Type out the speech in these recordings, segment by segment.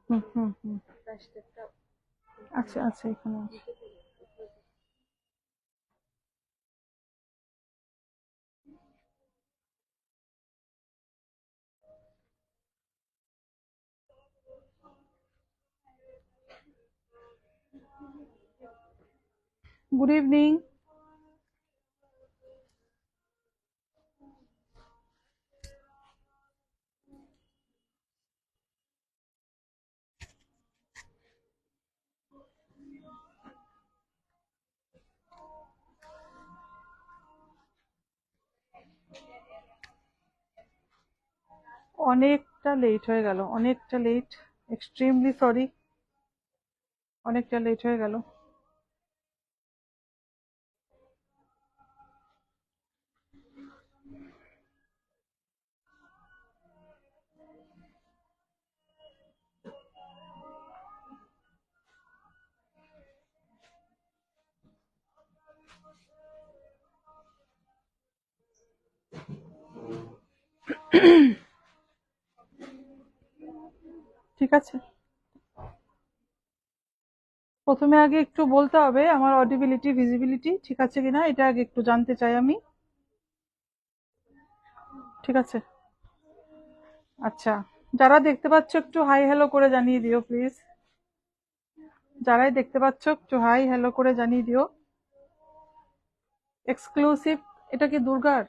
হুম হুম হুম আচ্ছা আচ্ছা এখানে আছে। Good evening. অনেকটা লেট হয়ে গেল, অনেকটা লেট, এক্সট্রিমলি সরি, অনেকটা লেট হয়ে গেল। ঠিক আছে, প্রথমে আগে একটু বলতে হবে আমার অডিবিলিটি ভিজিবিলিটি ঠিক আছে কিনা, এটা আগে একটু জানতে চাই আমি। ঠিক আছে, আচ্ছা, যারা দেখতে পাচ্ছ একটু হাই হ্যালো করে জানিয়ে দিও প্লিজ। যারাই দেখতে পাচ্ছ একটু হাই হ্যালো করে জানিয়ে দিও। এক্সক্লুসিভ, এটা কি দুর্গার?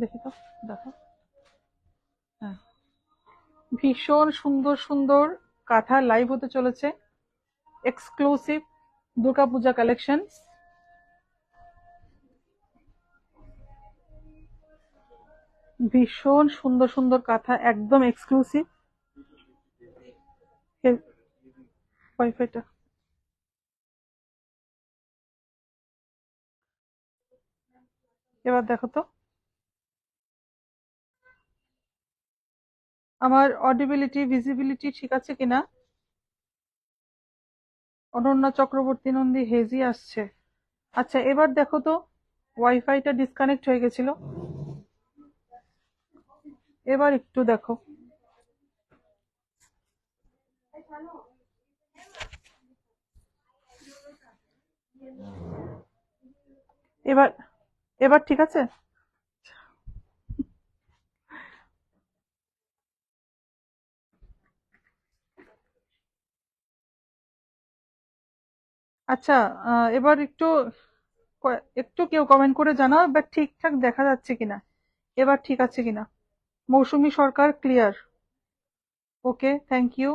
দেখি তো, দেখো। হ্যাঁ, ভীষণ সুন্দর সুন্দর কাঁথা লাইভ হতে চলেছে, এক্সক্লুসিভ দুর্গাপূজা কালেকশন। ভীষণ সুন্দর সুন্দর কাঁথা, একদম এক্সক্লুসিভ। ওয়াইফাইটা এবার দেখো তো আমার অডিবিলিটি ভিজিবিলিটি ঠিক আছে কিনা। অনন্যা চক্রবর্তী নন্দী হেজি আসছে। আচ্ছা এবার দেখো তো, ওয়াইফাইটা ডিসকানেক্ট হয়ে গেছিল, এবার একটু দেখো। এবার এবার ঠিক আছে। আচ্ছা, এবার একটু একটু কেউ কমেন্ট করে জানাও এবার ঠিকঠাক দেখা যাচ্ছে কিনা, এবার ঠিক আছে কিনা। মৌসুমী সরকার ক্লিয়ার, ওকে থ্যাংক ইউ।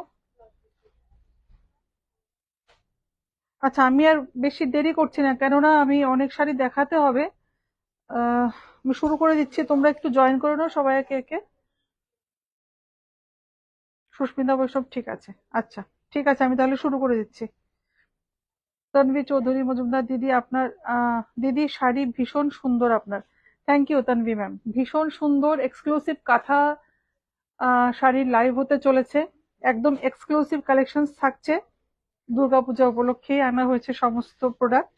আচ্ছা আমি আর বেশি দেরি করছি না, কেননা আমি অনেক শাড়ি দেখাতে হবে। আমি শুরু করে দিচ্ছি, তোমরা একটু জয়েন করে নাও সবাই একে একে। সুস্মিতা বৈষ্ণব ঠিক আছে, আচ্ছা ঠিক আছে, আমি তাহলে শুরু করে দিচ্ছি। তন্বী চৌধুরী মজুমদার দিদি, আপনার দিদি শাড়ি ভীষণ সুন্দর আপনার। থ্যাংক ইউ তন্বী ম্যাম, ভীষণ সুন্দর এক্সক্লুসিভ কাঁথা শাড়ির লাইভ হতে চলেছে, একদম এক্সক্লুসিভ কালেকশন থাকছে। দুর্গাপূজা উপলক্ষেই আনা হয়েছে সমস্ত প্রোডাক্ট,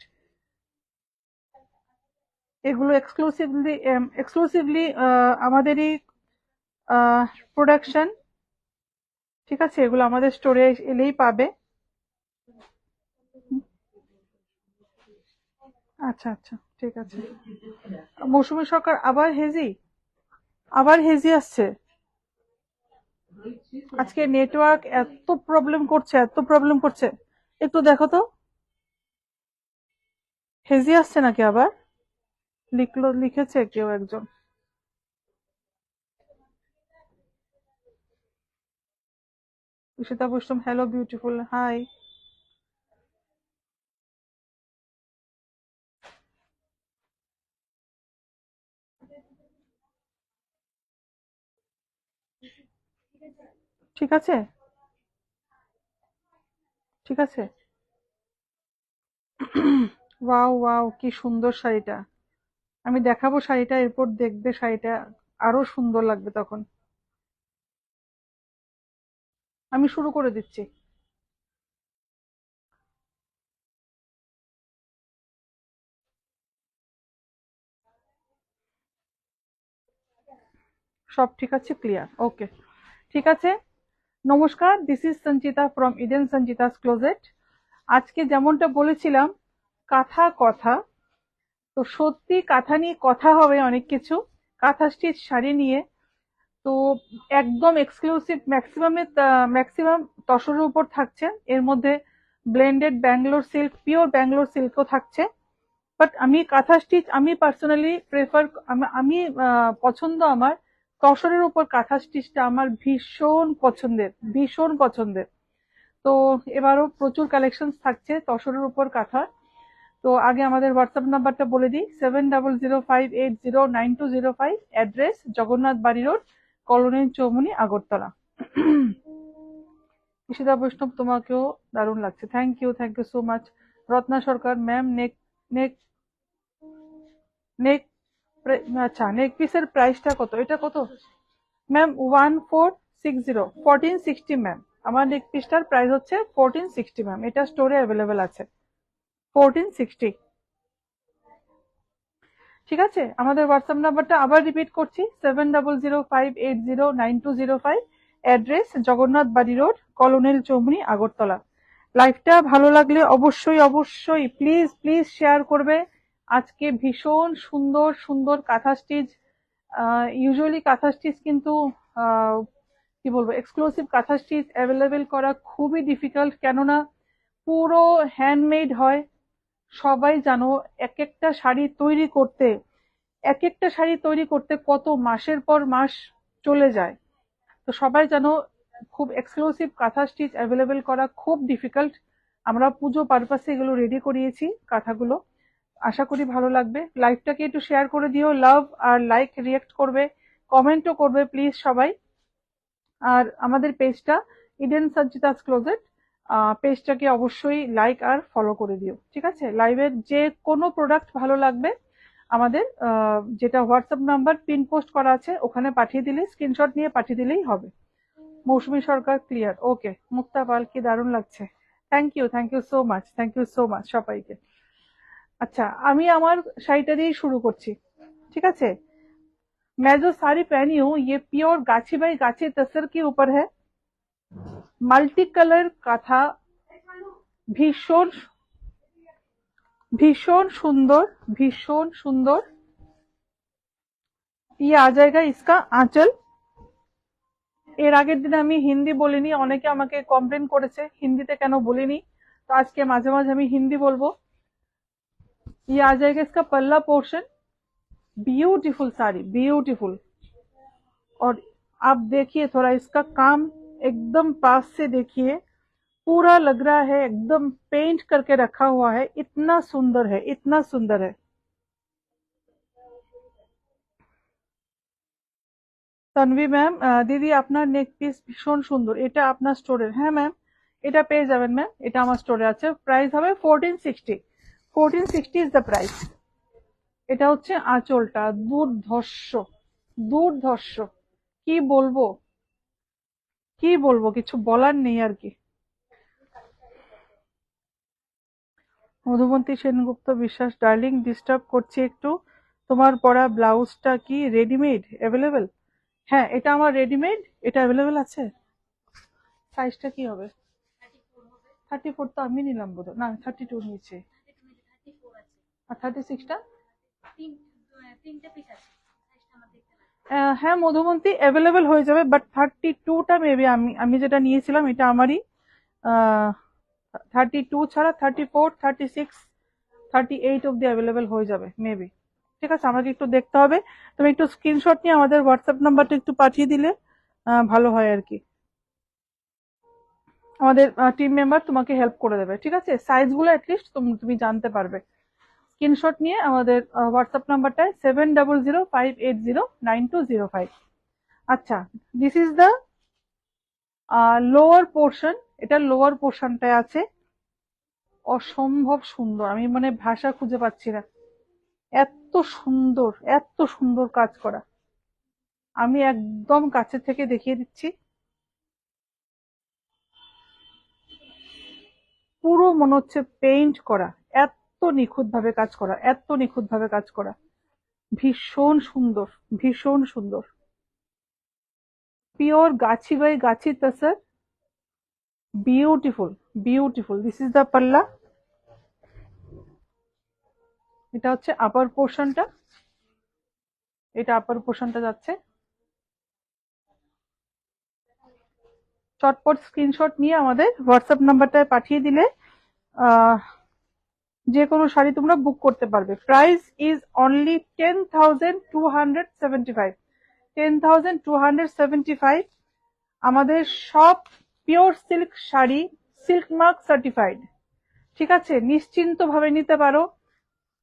এগুলো এক্সক্লুসিভলি এক্সক্লুসিভলি আমাদেরই প্রোডাকশন। ঠিক আছে, এগুলো আমাদের স্টোরে এলেই পাবে। আচ্ছা আচ্ছা ঠিক আছে। মৌসুমী সরকার আবার হেজি, আবার হেজি আসছে। আজকে নেটওয়ার্ক এত প্রবলেম করছে, এত প্রবলেম করছে। একটু দেখো তো, হেজি আসছে নাকি আবার, লিখলো, লিখেছে কেউ একজন। ঈশিতা বৈষ্ণব হ্যালো বিউটিফুল হাই। ঠিক আছে, ঠিক আছে। ওয়াও ওয়াও, কি সুন্দর শাড়িটা। আমি দেখাবো শাড়িটা, এরপর দেখবে শাড়িটা আরো সুন্দর লাগবে তখন। আমি শুরু করে দিচ্ছি। সব ঠিক আছে, ক্লিয়ার, ওকে, ঠিক আছে। নমস্কার, this is Sanchita from Eden Sanchita's closet. আজকে যেমনটা বলেছিলাম, কাঁথা কথা, তো সত্যি কাঁথা নিয়ে কথা হবে অনেক কিছু, কাঁথা স্টিচ শাড়ি নিয়ে। তো একদম এক্সক্লুসিভ, ম্যাক্সিমাম তসরের উপর থাকছে, এর মধ্যে blended Bangalore silk, pure Bangalore সিল্কও থাকছে। বাট আমি কাঁথা স্টিচ, আমি পার্সোনালি প্রেফার, আমি পছন্দ আমার তসরের উপর কাঁথা স্টিচটা আমার ভীষণ পছন্দের, ভীষণ পছন্দের। তো এবারও প্রচুর কালেকশন থাকছে তসরের উপর কাঁথা। তো আগে আমাদের হোয়াটসঅ্যাপ নাম্বারটা বলে দিই, 7005809205, address Jagannath Bari road, colony Choumuhani, Agartala. Ishita Baishnab, তোমাকেও দারুণ লাগছে, thank you so much. Ratna Sarkar, ma'am neck neck neck আচ্ছা, নেক পিসের প্রাইসটা কত, এটা কত ম্যাম? 1460, 1460 ম্যাম। আমার নেক পিসটার প্রাইস হচ্ছে 1460 ম্যাম, এটা স্টোরে অ্যাভেলেবেল আছে 1460। ঠিক আছে, আমাদের হোয়াটসঅ্যাপ নাম্বারটা আবার রিপিট করছি, 7005809205, address Jagannath Bari road, colonel Chowmuhani, Agartala. লাইভটা ভালো লাগলে অবশ্যই অবশ্যই প্লিজ প্লিজ শেয়ার করবে। আজকে ভীষণ সুন্দর সুন্দর কাঁথা স্টিচ, ইউজুয়ালি কাঁথা স্টিচ কিন্তু কি বলবো, এক্সক্লুসিভ কাঁথা স্টিচ অ্যাভেলেবেল করা খুবই ডিফিকাল্ট, কেননা পুরো হ্যান্ডমেড হয়। সবাই জানো, এক একটা শাড়ি তৈরি করতে, এক একটা শাড়ি তৈরি করতে কত মাসের পর মাস চলে যায়। তো সবাই জানো, খুব এক্সক্লুসিভ কাঁথা স্টিচ অ্যাভেলেবেল করা খুব ডিফিকাল্ট। আমরা পুজো পারপাসে এগুলো রেডি করিয়েছি কাঁথাগুলো। আশা করি ভালো লাগবে। লাইভটাকে একটু শেয়ার করে দিও, লাভ আর লাইক রিয়েক্ট করবে, কমেন্টও করবে প্লিজ সবাই। আর আমাদের পেজটা ইডেন সঞ্চিতাস ক্লোজেট, পেজটাকে অবশ্যই লাইক আর ফলো করে দিও, ঠিক আছে? লাইভের যে কোনো প্রোডাক্ট ভালো লাগবে, আমাদের যেটা হোয়াটসঅ্যাপ নাম্বার পিন পোস্ট করা আছে ওখানে পাঠিয়ে দিলে, স্ক্রিনশট নিয়ে পাঠিয়ে দিলেই হবে। মৌসুমী সরকার, ক্লিয়ার, ওকে। মুক্তা পাল, কি দারুণ লাগছে, thank you so much, thank you so much সবাইকে। আচ্ছা, আমি আমার শাড়িটা দিয়েই শুরু করছি, ঠিক আছে? मैं जो साड़ी पहनी हूँ ये प्योर गाछी बाई गाछी तसर के ऊपर है, মাল্টি কালার কাঁথা, ভীষণ ভীষণ সুন্দর, ভীষণ সুন্দর। ये आ जाएगा इसका आंचल। এর আগের দিন আমি হিন্দি বলিনি, অনেকে আমাকে কমপ্লেন করেছে হিন্দিতে কেন বলিনি, তো আজকে মাঝে মাঝে আমি হিন্দি বলবো। ये आ जाएगा इसका पल्ला पोर्शन, ब्यूटीफुल साड़ी, ब्यूटीफुल। और आप देखिए थोड़ा इसका काम, एकदम पास से देखिए, पूरा लग रहा है एकदम पेंट करके रखा हुआ है, इतना सुंदर है, इतना सुंदर है। তানভি ম্যাম, দিদি আপনার নেক পিস ভীষণ সুন্দর, এটা আপনার স্টোরের? হ্যাঁ ম্যাম, এটা পেয়ে যাবেন ম্যাম, এটা আমার স্টোরে আছে। প্রাইস হবে 1460, 1460 ইজ দ্য প্রাইস। এটা হচ্ছে আঁচলটা, দুর্ধর্ষ, দুর্ধর্ষ, কি বলবো, কি বলবো, কিছু বলার নেই আর কি। মধুমন্তী সেনগুপ্ত বিশ্বাস, ডার্লিং ডিস্টার্ব করছি একটু, তোমার পরা ব্লাউজটা কি রেডিমেড অ্যাভেলেবেল? হ্যাঁ, এটা আমার রেডিমেড, এটা অ্যাভেলেবেল আছে। সাইজটা কি হবে? 34 তো আমি নিলাম বোধ, না 32 নিয়েছে। আর 36টা? হ্যাঁ মধুমন্তী, অ্যাভেলেবেল হয়ে যাবে, বাট 32টা মেবি আমি আমি যেটা নিয়েছিলাম এটা আমারই। 32 ছাড়া 34, 36, 38 অব্দি অ্যাভেলেবেল হয়ে যাবে মেবি। ঠিক আছে, আমাকে একটু দেখতে হবে, তুমি একটু স্ক্রিনশট নিয়ে আমাদের হোয়াটসঅ্যাপ নাম্বারটা একটু পাঠিয়ে দিলে ভালো হয় আর কি। আমাদের টিম মেম্বার তোমাকে হেল্প করে দেবে, ঠিক আছে? সাইজগুলো অ্যাটলিস্ট তুমি জানতে পারবে। স্ক্রিনশট নিয়ে আমাদের হোয়াটসঅ্যাপ নাম্বারটায় 7005809205। আচ্ছা, this is the lower portion, এটা লোয়ার পোর্শনটায় আছে, অসম্ভব সুন্দর, আমি মানে ভাষা খুঁজে পাচ্ছি না, এত সুন্দর, এত সুন্দর কাজ করা। আমি একদম কাছে থেকে দেখিয়ে দিচ্ছি, পুরো মনে হচ্ছে পেইন্ট করা, এত নিখুঁত ভাবে কাজ করা, এত নিখুঁত ভাবে কাজ করা, ভীষণ সুন্দর, ভীষণ সুন্দর। Pure Gachhi by Gachhi tussar, beautiful beautiful. This is the palla, এটা হচ্ছে আপার পোর্শনটা, এটা আপার পোর্শনটা যাচ্ছে। চটপট স্ক্রিনশট নিয়ে আমাদের হোয়াটসঅ্যাপ নাম্বারটায় পাঠিয়ে দিলে যে কোনো শাড়ি তোমরা বুক করতে পারবে। Price is only 10,275, 10,275। আমাদের সব pure silk sari, silk mark certified, ঠিক আছে? নিশ্চিন্ত ভাবে নিতে পারো।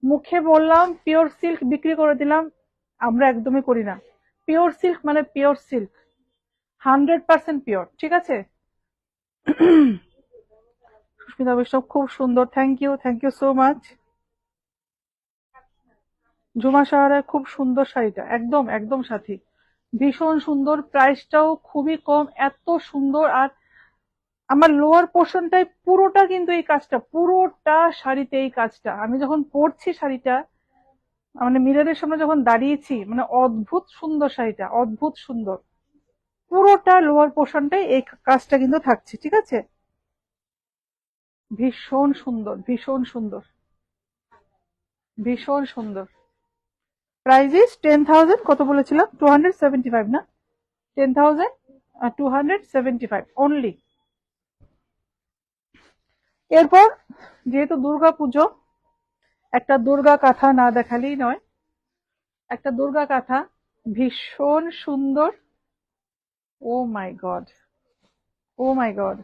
মুখে বললাম পিওর সিল্ক, বিক্রি করে দিলাম, আমরা একদমই করি না। পিওর সিল্ক মানে পিওর সিল্ক, 100% পিওর, ঠিক আছে? সুস্মিতা বৈষ্ণব খুব সুন্দর, thank you so much. Jhuma Sahara খুব সুন্দর শাড়িটা, একদম একদম সাথী, ভীষণ সুন্দর, প্রাইসটাও খুবই কম, এত সুন্দর। আর আমার লোয়ার পোর্শনটাই পুরোটা কিন্তু এই কাজটা, পুরোটা শাড়িতে এই কাজটা। আমি যখন পরছি শাড়িটা, মানে মিররের সামনে যখন দাঁড়িয়েছি, মানে অদ্ভুত সুন্দর শাড়িটা, অদ্ভুত সুন্দর। পুরোটা লোয়ার পোর্শনটাই এই কাজটা কিন্তু থাকছে, ঠিক আছে? ভীষণ সুন্দর, ভীষণ সুন্দর, ভীষণ সুন্দর। প্রাইস ইজ 10,000, কত বলেছিলাম? 275 না? 10,275 অনলি। এরপর যেহেতু দুর্গা পুজো, একটা দুর্গা কাঁথা না দেখালেই নয়। একটা দুর্গা কাঁথা, ভীষণ সুন্দর। ও মাই গড, ও মাই গড,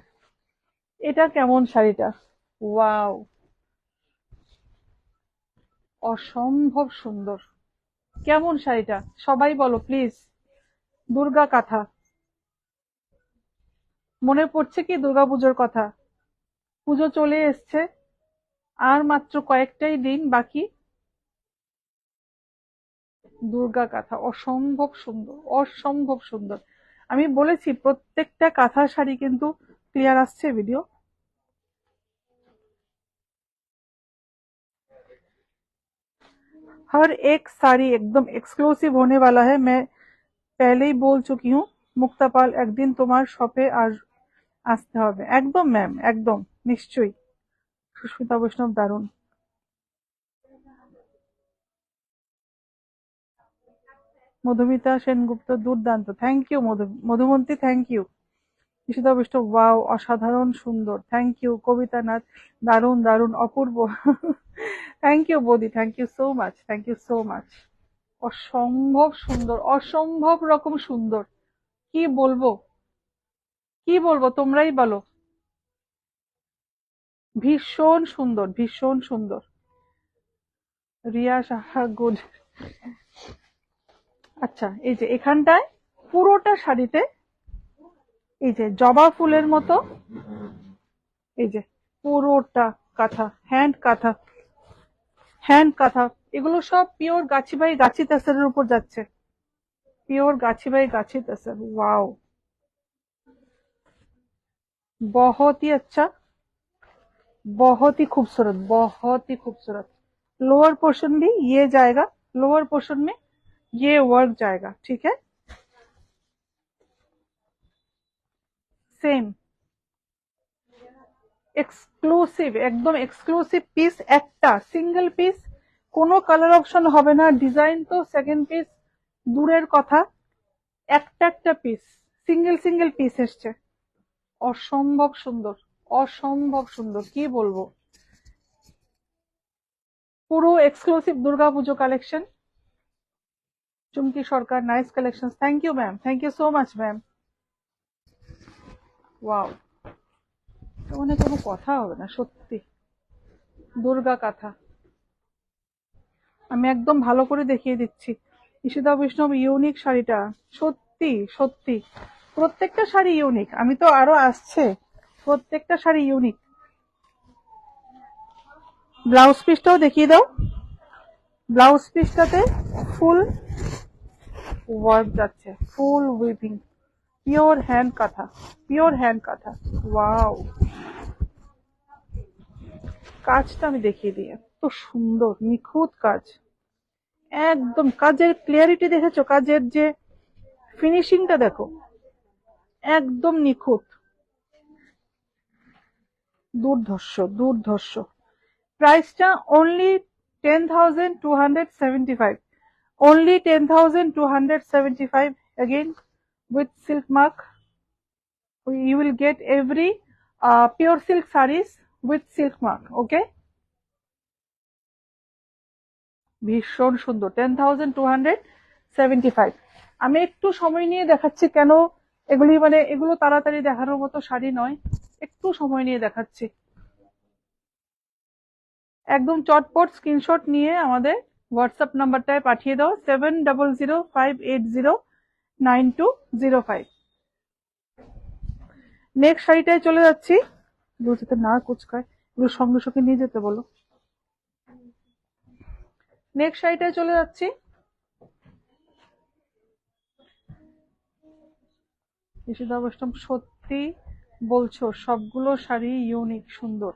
এটা কেমন শাড়িটা! ওয়াও, অসম্ভব সুন্দর। কেমন শাড়িটা সবাই বলো প্লিজ। দুর্গা কাঁথা, মনে পড়ছে কি দুর্গাপুজোর কথা? পুজো চলে এসছে, আর মাত্র কয়েকটাই দিন বাকি। দুর্গা কাঁথা অসম্ভব সুন্দর, অসম্ভব সুন্দর। আমি বলেছি প্রত্যেকটা কাঁথা শাড়ি কিন্তু ক্লিয়ার আসছে ভিডিও। हर एक साड़ी एकदम एक्सक्लूसिव होने वाला है, मैं पहले ही बोल चुकी हूँ। মুক্তাপাল, একদিন তোমার শপে আসতে হবে। একদম ম্যাম, একদম, নিশ্চয়ই। সুস্মিতা বৈষ্ণব দারুণ। মধুমিতা সেনগুপ্ত দুর্দান্ত, thank you. Madhumanti, thank you. Ishita Baishnab, wow, অসাধারণ সুন্দর, থ্যাংক ইউ। কবিতা নাথ, দারুণ দারুণ, অপূর্ব। থ্যাংক ইউ বৌদি, thank you so much, thank you so much. অসম্ভব সুন্দর, অসম্ভব রকম সুন্দর। কি বলবো, কি বলবো, তোমরাই বলো। ভীষণ সুন্দর, ভীষণ সুন্দর। রিয়া সাহা, গুড। আচ্ছা, এই যে এখানটায় পুরোটা শাড়িতে এই যে জবা ফুলের মতো, এই যে পুরোটা কাঁথা, হ্যান্ড কাঁথা, হ্যান্ড কাঁথা, এগুলো সব পিওর গাছি বাই গাছি তাসারের উপর যাচ্ছে। Pure Gachhi by Gachhi তাসার, wow, बहुत ही अच्छा, बहुत ही खूबसूरत, बहुत ही खूबसूरत। लोअर पोर्शन भी ये जाएगा, लोअर पोर्शन में ये वर्क जाएगा, ठीक है? সেম, এক্সক্লুসিভ, একদম এক্সক্লুসিভ পিস, একটা সিঙ্গেল পিস, কোনো কালার অপশন হবে না। ডিজাইন তো সেকেন্ড পিস দূরের কথা, একটা একটা পিস, সিঙ্গেল সিঙ্গেল পিস এসছে। অসম্ভব সুন্দর, অসম্ভব সুন্দর, কি বলবো। পুরো exclusive Durga Puja collection. Chumki Sarkar, nice collection, thank you ma'am, thank you so much ma'am. Wow, মানে কোনো কথা হবে না সত্যি। দুর্গা কাঁথা আমি একদম ভালো করে দেখিয়ে দিচ্ছি। ঈশিতা বৈষ্ণব, ইউনিক শাড়িটা, সত্যি সত্যি প্রত্যেকটা শাড়ি ইউনিক। আমি তো আরো আসছে, প্রত্যেকটা শাড়ি ইউনিক। ব্লাউজ পিসটাও দেখিয়ে দাও। ব্লাউজ পিসটাতে ফুল ওয়ার্ক যাচ্ছে, ফুল উইপিং, পিওর হ্যান্ড কাঁথা, পিওর হ্যান্ড কাঁথা। ওয়াও, কাজটা আমি দেখিয়ে দিই, এত সুন্দর নিখুঁত কাজ। একদম কাজের ক্লিয়ারিটি দেখেছো, কাজের যে ফিনিশিংটা দেখো, একদম নিখুঁত, দুর্ধর্ষ দুর্ধর্ষ। প্রাইসটা only 10,275, only 10,275 again with silk mark. You will get every pure silk sarees with silk mark. Okay, ভীষণ সুন্দর, 10,275। আমি একটু সময় নিয়ে দেখাচ্ছি, কেন এগুলি মানে এগুলো তাড়াতাড়ি দেখানোর মতো শাড়ি নয়, একটু সময় নিয়ে দেখাচ্ছি। একদম চটপট স্ক্রিনশট নিয়ে আমাদের হোয়াটসঅ্যাপ নাম্বারটায় পাঠিয়ে দাও 7005809205। নেক্সট শাড়িটায় চলে যাচ্ছি, এগুলো যাতে না কুচকায়, এগুলো সঙ্গে সঙ্গে নিয়ে যেতে বলো। নেক্সট শাড়িটায় চলে যাচ্ছি, ঈশিতা বৈষ্ণব সত্যি বলছো, সবগুলো শাড়ি ইউনিক, সুন্দর।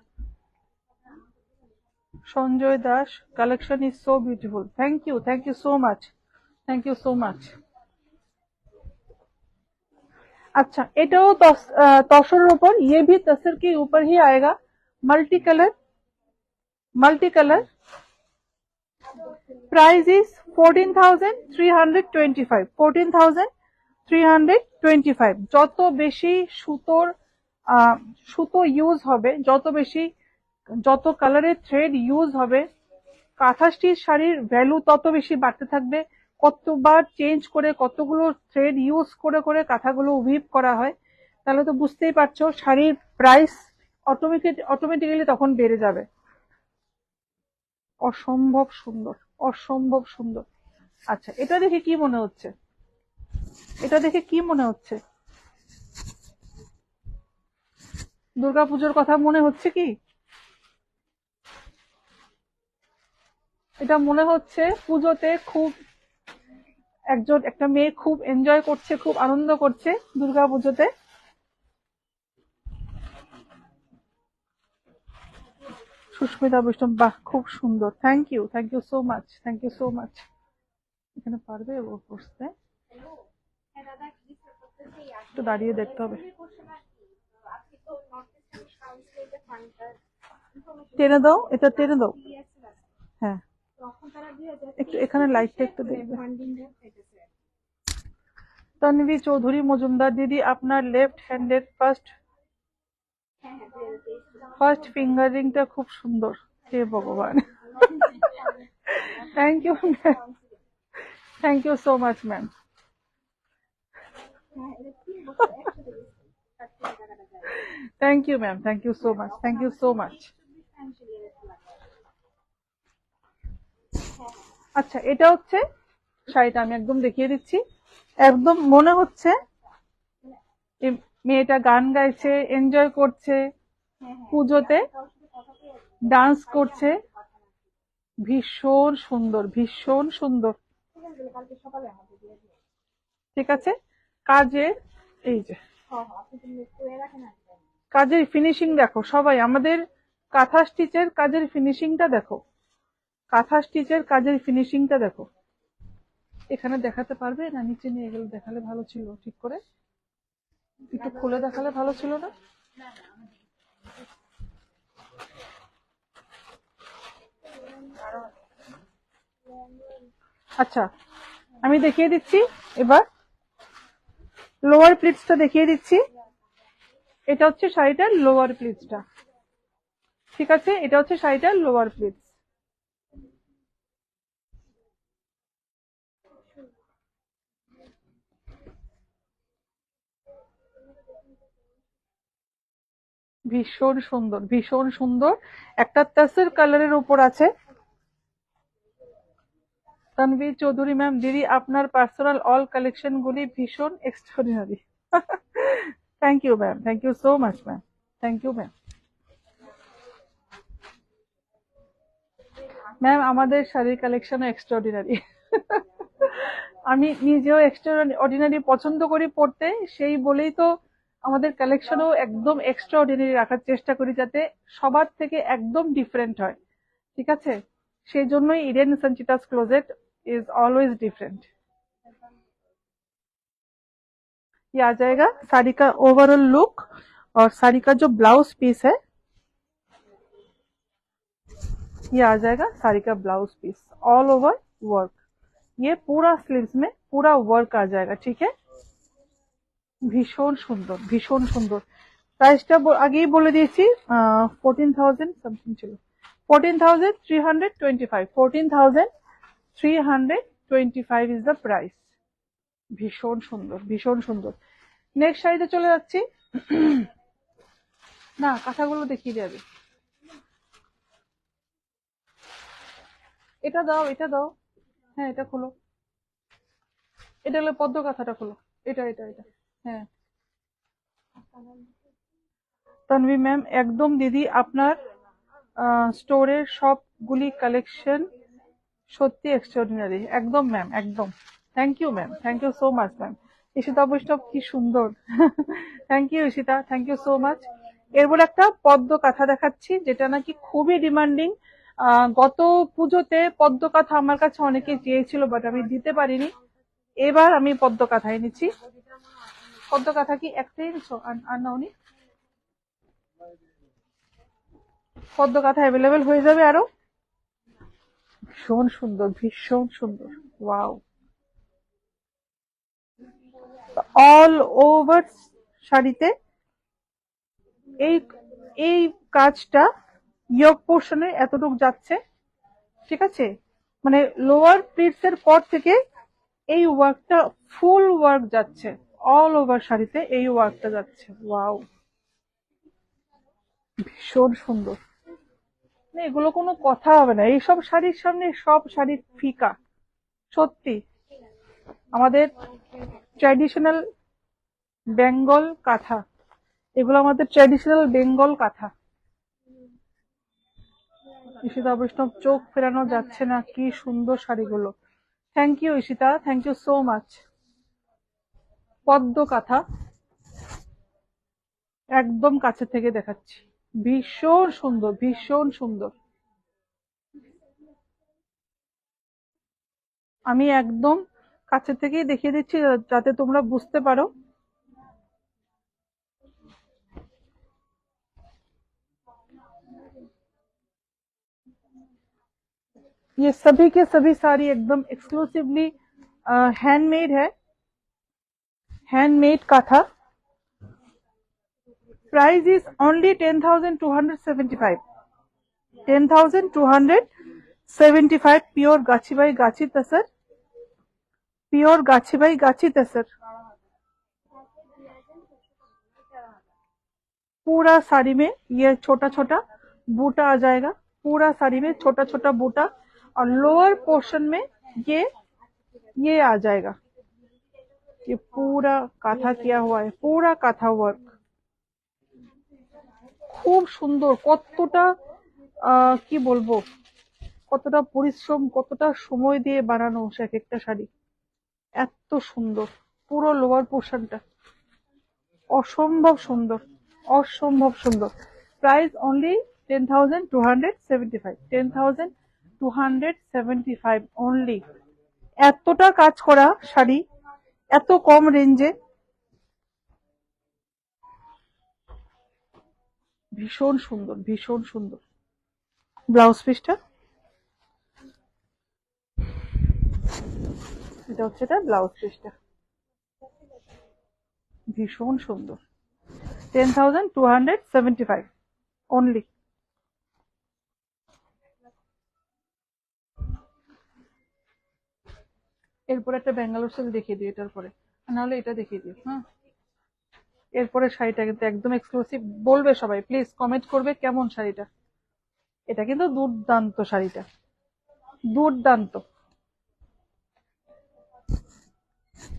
Sanjay Das, collection is so beautiful. Thank you so much, thank you so much. अच्छा, এটাও তসরের উপর, ये भी तसर के ऊपर ही आएगा। Multi colour, multi colour. Price is 14,325, 14,325। যত বেশি সুতোর সুতো ইউজ হবে, যত কালারের থ্রেড ইউজ হবে, কাঁথা স্টিচ শাড়ির ভ্যালু তত বেশি বাড়তে থাকবে। কতবার চেঞ্জ করে, কতগুলো থ্রেড ইউজ করে করে কাঁথাগুলো উইভ করা হয়, তাহলে তো বুঝতেই পারছো শাড়ির প্রাইস অটোমেটিক্যালি তখন বেড়ে যাবে। অসম্ভব সুন্দর, অসম্ভব সুন্দর। আচ্ছা, এটা দেখে কি মনে হচ্ছে? এটা দেখে কি মনে হচ্ছে? দুর্গাপুজোর কথা মনে হচ্ছে কি? এটা মনে হচ্ছে পুজোতে খুব একটা মেয়ে খুব এনজয় করছে, খুব আনন্দ করছে দুর্গাপুজোতে। সুস্মিতা বৈষ্ণব, বাহ খুব সুন্দর। Thank you so much, thank you so much. এখানে পারবে ও বসতে? একটু দাঁড়িয়ে দেখতে হবে। টেনে দাও, এটা টেনে দাও। হ্যাঁ, একটু এখানে লাইটটা একটু দেখবে। তন্বী চৌধুরী মজুমদার দিদি, আপনার লেফট হ্যান্ডের ফার্স্ট ফিঙ্গারিংটা খুব সুন্দর। হে ভগবান, thank you ma'am, thank you so much ma'am. Thank you ma'am, thank you so much, thank you so much. আচ্ছা, এটা হচ্ছে শাড়িটা, আমি একদম দেখিয়ে দিচ্ছি। একদম মনে হচ্ছে মেয়েটা গান গাইছে, এনজয় করছে, পুজোতে ডান্স করছে। ভীষণ সুন্দর, ভীষণ সুন্দর। ঠিক আছে, কাজের এই যে কাজের ফিনিশিং দেখো সবাই, আমাদের কাঁথা স্টিচের কাজের ফিনিশিংটা দেখো, কাঁথা স্টিচের কাজের ফিনিশিংটা দেখো। এখানে দেখাতে পারবে না? নিচে নিয়ে গেলে দেখালে ভালো ছিল, ঠিক করে একটু খুলে দেখালে ভালো ছিল না? আচ্ছা, আমি দেখিয়ে দিচ্ছি এবার লোয়ার প্লিটসটা দেখিয়ে দিচ্ছি। এটা হচ্ছে শাড়িটার লোয়ার প্লিটসটা। ঠিক আছে, এটা হচ্ছে শাড়িটার লোয়ার প্লিটস। ভীষণ সুন্দর, ভীষণ সুন্দর। একটা তাসের কালারের উপর আছে। তানভীর চৌধুরী ম্যাম, দিদি আপনার পার্সোনাল অল কালেকশন গুলি ভীষণ extraordinary. Thank you ma'am, thank you so much ma'am, thank you ma'am. Ma'am, আমাদের শাড়ির কালেকশনও এক্সট্রাঅর্ডিনারি। আমি নিজেও এক্সট্রাঅর্ডিনারি পছন্দ করি পড়তে, সেই বলেই তো আমাদের কালেকশনও একদম এক্সট্রাঅর্ডিনারি রাখার চেষ্টা করি, যাতে সবার থেকে একদম ডিফারেন্ট হয়। ঠিক আছে, সেই জন্যই Eden Sanchita's closet is always different. ये आ जाएगा साड़ी का ओवरऑल लुक। और साड़ी का जो ब्लाउज पीस है, ये आ जाएगा साड़ी का blouse piece, all over work. ये पूरा स्लीव्स में पूरा वर्क आ जाएगा, ठीक है। ভীষণ সুন্দর, ভীষণ সুন্দর। প্রাইসটা আগেই বলে দিয়েছি, 14,000 সামথিং ছিল, 14,325, 14,325 ইজ দ্য প্রাইস। ভীষণ সুন্দর, ভীষণ সুন্দর। নেক্সট শাড়িতে চলে যাচ্ছি। না, কাঁথাগুলো দেখিয়ে যাবে। এটা দাও, এটা দাও, হ্যাঁ এটা খোলো, এটা হলো পদ্ম কাঁথাটা খোলো, এটা এটা এটা, হ্যাঁ। তানভি ম্যাম, একদম দিদি, আপনার স্টোরের সবগুলি কালেকশন সত্যি এক্সট্রাঅর্ডিনারি। একদম ম্যাম, একদম। Thank you ma'am, thank you so much ma'am. Ishita Baishnab, কি সুন্দর। Thank you Ishita, thank you so much. এরপর একটা পদ্ম কাঁথা দেখাচ্ছি, যেটা নাকি খুবই ডিমান্ডিং। গত পুজোতে পদ্ম কাঁথা আমার কাছে অনেকে চেয়েছিল, বাট আমি দিতে পারিনি। এবার আমি পদ্ম কাঁথা এনেছি। পদ্ম কাঁথা কি একটাই এনেছো, আর নাওনি? পদ্ম কাঁথা অ্যাভেলেবেল হয়ে যাবে আরো। ভীষণ সুন্দর, ভীষণ সুন্দর, ওয়াও। অল ওভার শাড়িতে এই এই কাজটা ইয়োগ পোর্শনে এতটুক যাচ্ছে, ঠিক আছে। মানে লোয়ার প্লিটস এর পর থেকে এই ওয়ার্কটা ফুল ওয়ার্ক যাচ্ছে, অল ওভার শাড়িতে এই ওয়ার্কটা যাচ্ছে, ওয়াও, ভীষণ সুন্দর। এগুলো কোনো কথা হবে না, এইসব শাড়ির সামনে সব শাড়ি ফিকা। সত্যি আমাদের ট্র্যাডিশনাল বেঙ্গল কাঁথা, এগুলো আমাদের ট্র্যাডিশনাল বেঙ্গল কাঁথা। ঈশিতা বৈষ্ণব, চোখ ফেরানো যাচ্ছে না, কি সুন্দর শাড়িগুলো। Thank you Ishita, thank you so much. পদ্ম কাঁথা একদম কাছে থেকে দেখাচ্ছি, ভীষণ সুন্দর, ভীষণ সুন্দর। আমি একদম কাছে থেকেই দেখিয়ে দিচ্ছি যাতে তোমরা বুঝতে পারো। ये सभी के सभी साड़ी एकदम एक्सक्लूसिवली हैंडमेड है, handmade kantha. Price is only 10,275, 10,275। Pure Gachhi by Gachhi tussar, pure Gachhi by Gachhi तसर। पूरा साड़ी में ये छोटा छोटा बूटा आ जाएगा, पूरा साड़ी में छोटा छोटा बूटा, और लोअर पोर्शन में ये आ जाएगा। ये पूरा काथा किया हुआ है, पूरा काथा वर्क, খুব সুন্দর। কতটা কি বলবো, কতটা পরিশ্রম, কতটা সময় দিয়ে বানানো এক একটা শাড়ি, এত সুন্দর। পুরো লোয়ার পোর্শনটা অসম্ভব সুন্দর, অসম্ভব সুন্দর। Price only 10,275, 10,275 only. এতটা কাজ করা শাড়ি এত কম রেঞ্জে, ভীষণ সুন্দর, ভীষণ সুন্দর। ব্লাউজ পিসটা এটা হচ্ছে, এটা ব্লাউজ পিসটা ভীষণ সুন্দর। 10,275 অনলি। এরপরে একটা ব্যাঙ্গালোর সিল্ক দেখিয়ে দিই, এটার পরে নাহলে এটা দেখিয়ে দিই। হ্যাঁ, এরপরে শাড়িটা কিন্তু একদম এক্সক্লুসিভ। বলবে সবাই, প্লিজ কমেন্ট করবে কেমন শাড়িটা। এটা কিন্তু দুর্দান্ত শাড়িটা, দুর্দান্ত।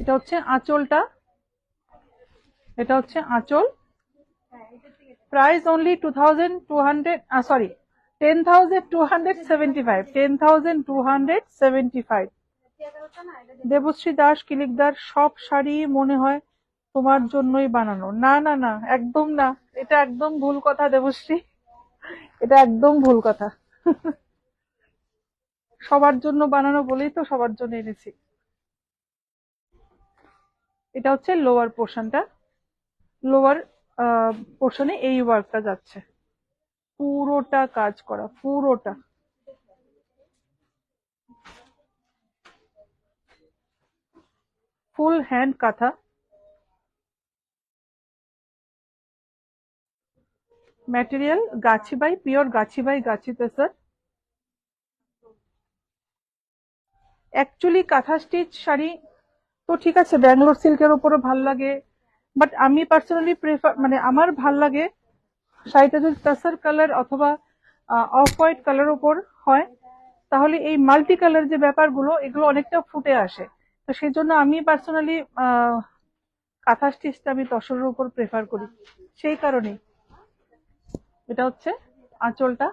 এটা হচ্ছে আঁচলটা, এটা হচ্ছে আঁচল। Price only 2,200, sorry 10,275, 10,275। Debashree Das Kilikdar, সব শাড়ি মনে হয় তোমার জন্যই বানানো। না না না, একদম না, এটা একদম ভুল কথা দেবশ্রী, এটা একদম ভুল কথা। সবার জন্য বানানো বলেই তো সবার জন্য এনেছি। এটা হচ্ছে লোয়ার পোর্শনটা, লোয়ার পোর্শনে এই ওয়ার্কটা যাচ্ছে, পুরোটা কাজ করা, পুরোটা। ফুল হ্যান্ড কাঁথা, material Gachhi by, pure Gachhi by Gachhi তেসর। Actually কাঁথা স্টিচ শাড়ি তো ঠিক আছে, ব্যাঙ্গালোর সিল্কের উপরও ভাল লাগে, বাট আমি পার্সোনালি প্রেফার, মানে আমার ভাল লাগে শাড়িটা যদি টাসার কালার অথবা অফ হোয়াইট কালার উপর হয়, তাহলে এই মাল্টি কালার যে ব্যাপারগুলো এগুলো অনেকটা ফুটে আসে। তো সেই জন্য আমি পার্সোনালি কাঁথা স্টিচটা আমি তসরের উপর প্রেফার করি, সেই কারণেই। এটা হচ্ছে আঁচলটা,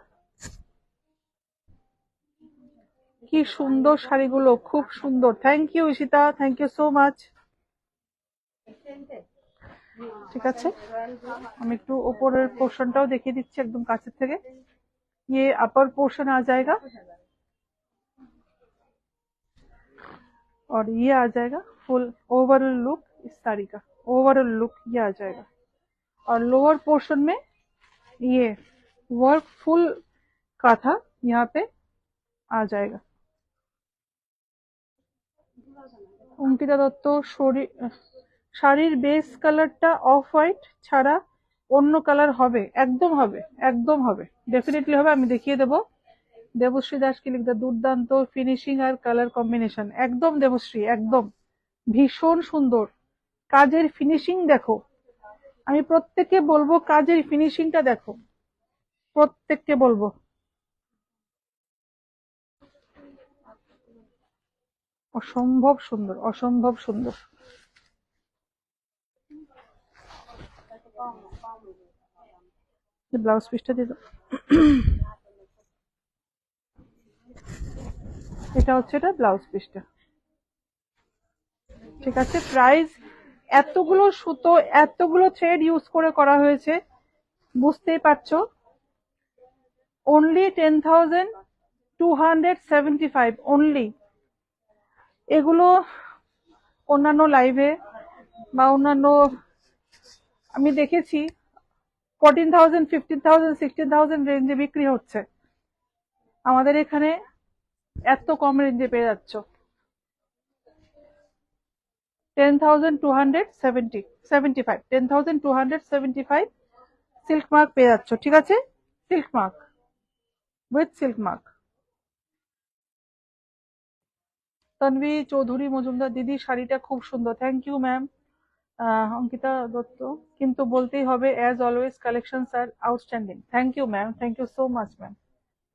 কি সুন্দর শাড়িগুলো, খুব সুন্দর। Thank you Ishita, thank you so much. ঠিক আছে, আমি একটু ওপরের পোর্শনটাও দেখিয়ে দিচ্ছি একদম কাছের থেকে। ये अपर पोर्शन आ जाएगा और ये आ जाएगा फुल ओवरऑल लुक, इस साड़ी का ओवरऑल लुक ये आ जाएगा। और लोअर पोर्शन में ये वर्क फुल काथा यहाँ पे आ जाएगा। অঙ্কিতা দত্ত, শাড়ির বেস কালারটা অফ হোয়াইট ছাড়া অন্য কালার হবে? একদম হবে, একদম হবে, ডেফিনেটলি হবে, আমি দেখিয়ে দেবো। দেবশ্রী দাস কি লিখতে, দুর্দান্ত ফিনিশিং আর কালার কম্বিনেশন। একদম দেবশ্রী, একদম ভীষণ সুন্দর। কাজের ফিনিশিং দেখো, আমি প্রত্যেককে বলবো কাজের ফিনিশিংটা দেখো, প্রত্যেককে বলবো। অসম্ভব সুন্দর, অসম্ভব সুন্দর। ব্লাউজ পিসটা দিয়ে দাও। এটা হচ্ছে এটা ব্লাউজ পিসটা। ঠিক আছে, প্রাইস এতগুলো সুতো এতগুলো থ্রেড ইউজ করে করা হয়েছে, বুঝতেই পারছো। Only 10,275 only. এগুলো অন্যান্য লাইভে বা অন্যান্য আমি দেখেছি 14,000, 15,000, 16,000 রেঞ্জে বিক্রি হচ্ছে, আমাদের এখানে এত কম রেঞ্জে পেয়ে যাচ্ছ। 10,275, 10,275 সিল্ক মার্ক পেয়ে যাচ্ছ। ঠিক আছে, silk mark, with silk mark. Tanvi Chowdhury Majumdar, দিদি শাড়িটা খুব সুন্দর, thank you ma'am. Ankita Dutta, কিন্তু বলতেই হবে অ্যাজ অলওয়েজ কালেকশনস আর outstanding. Thank you ma'am, thank you so much ma'am,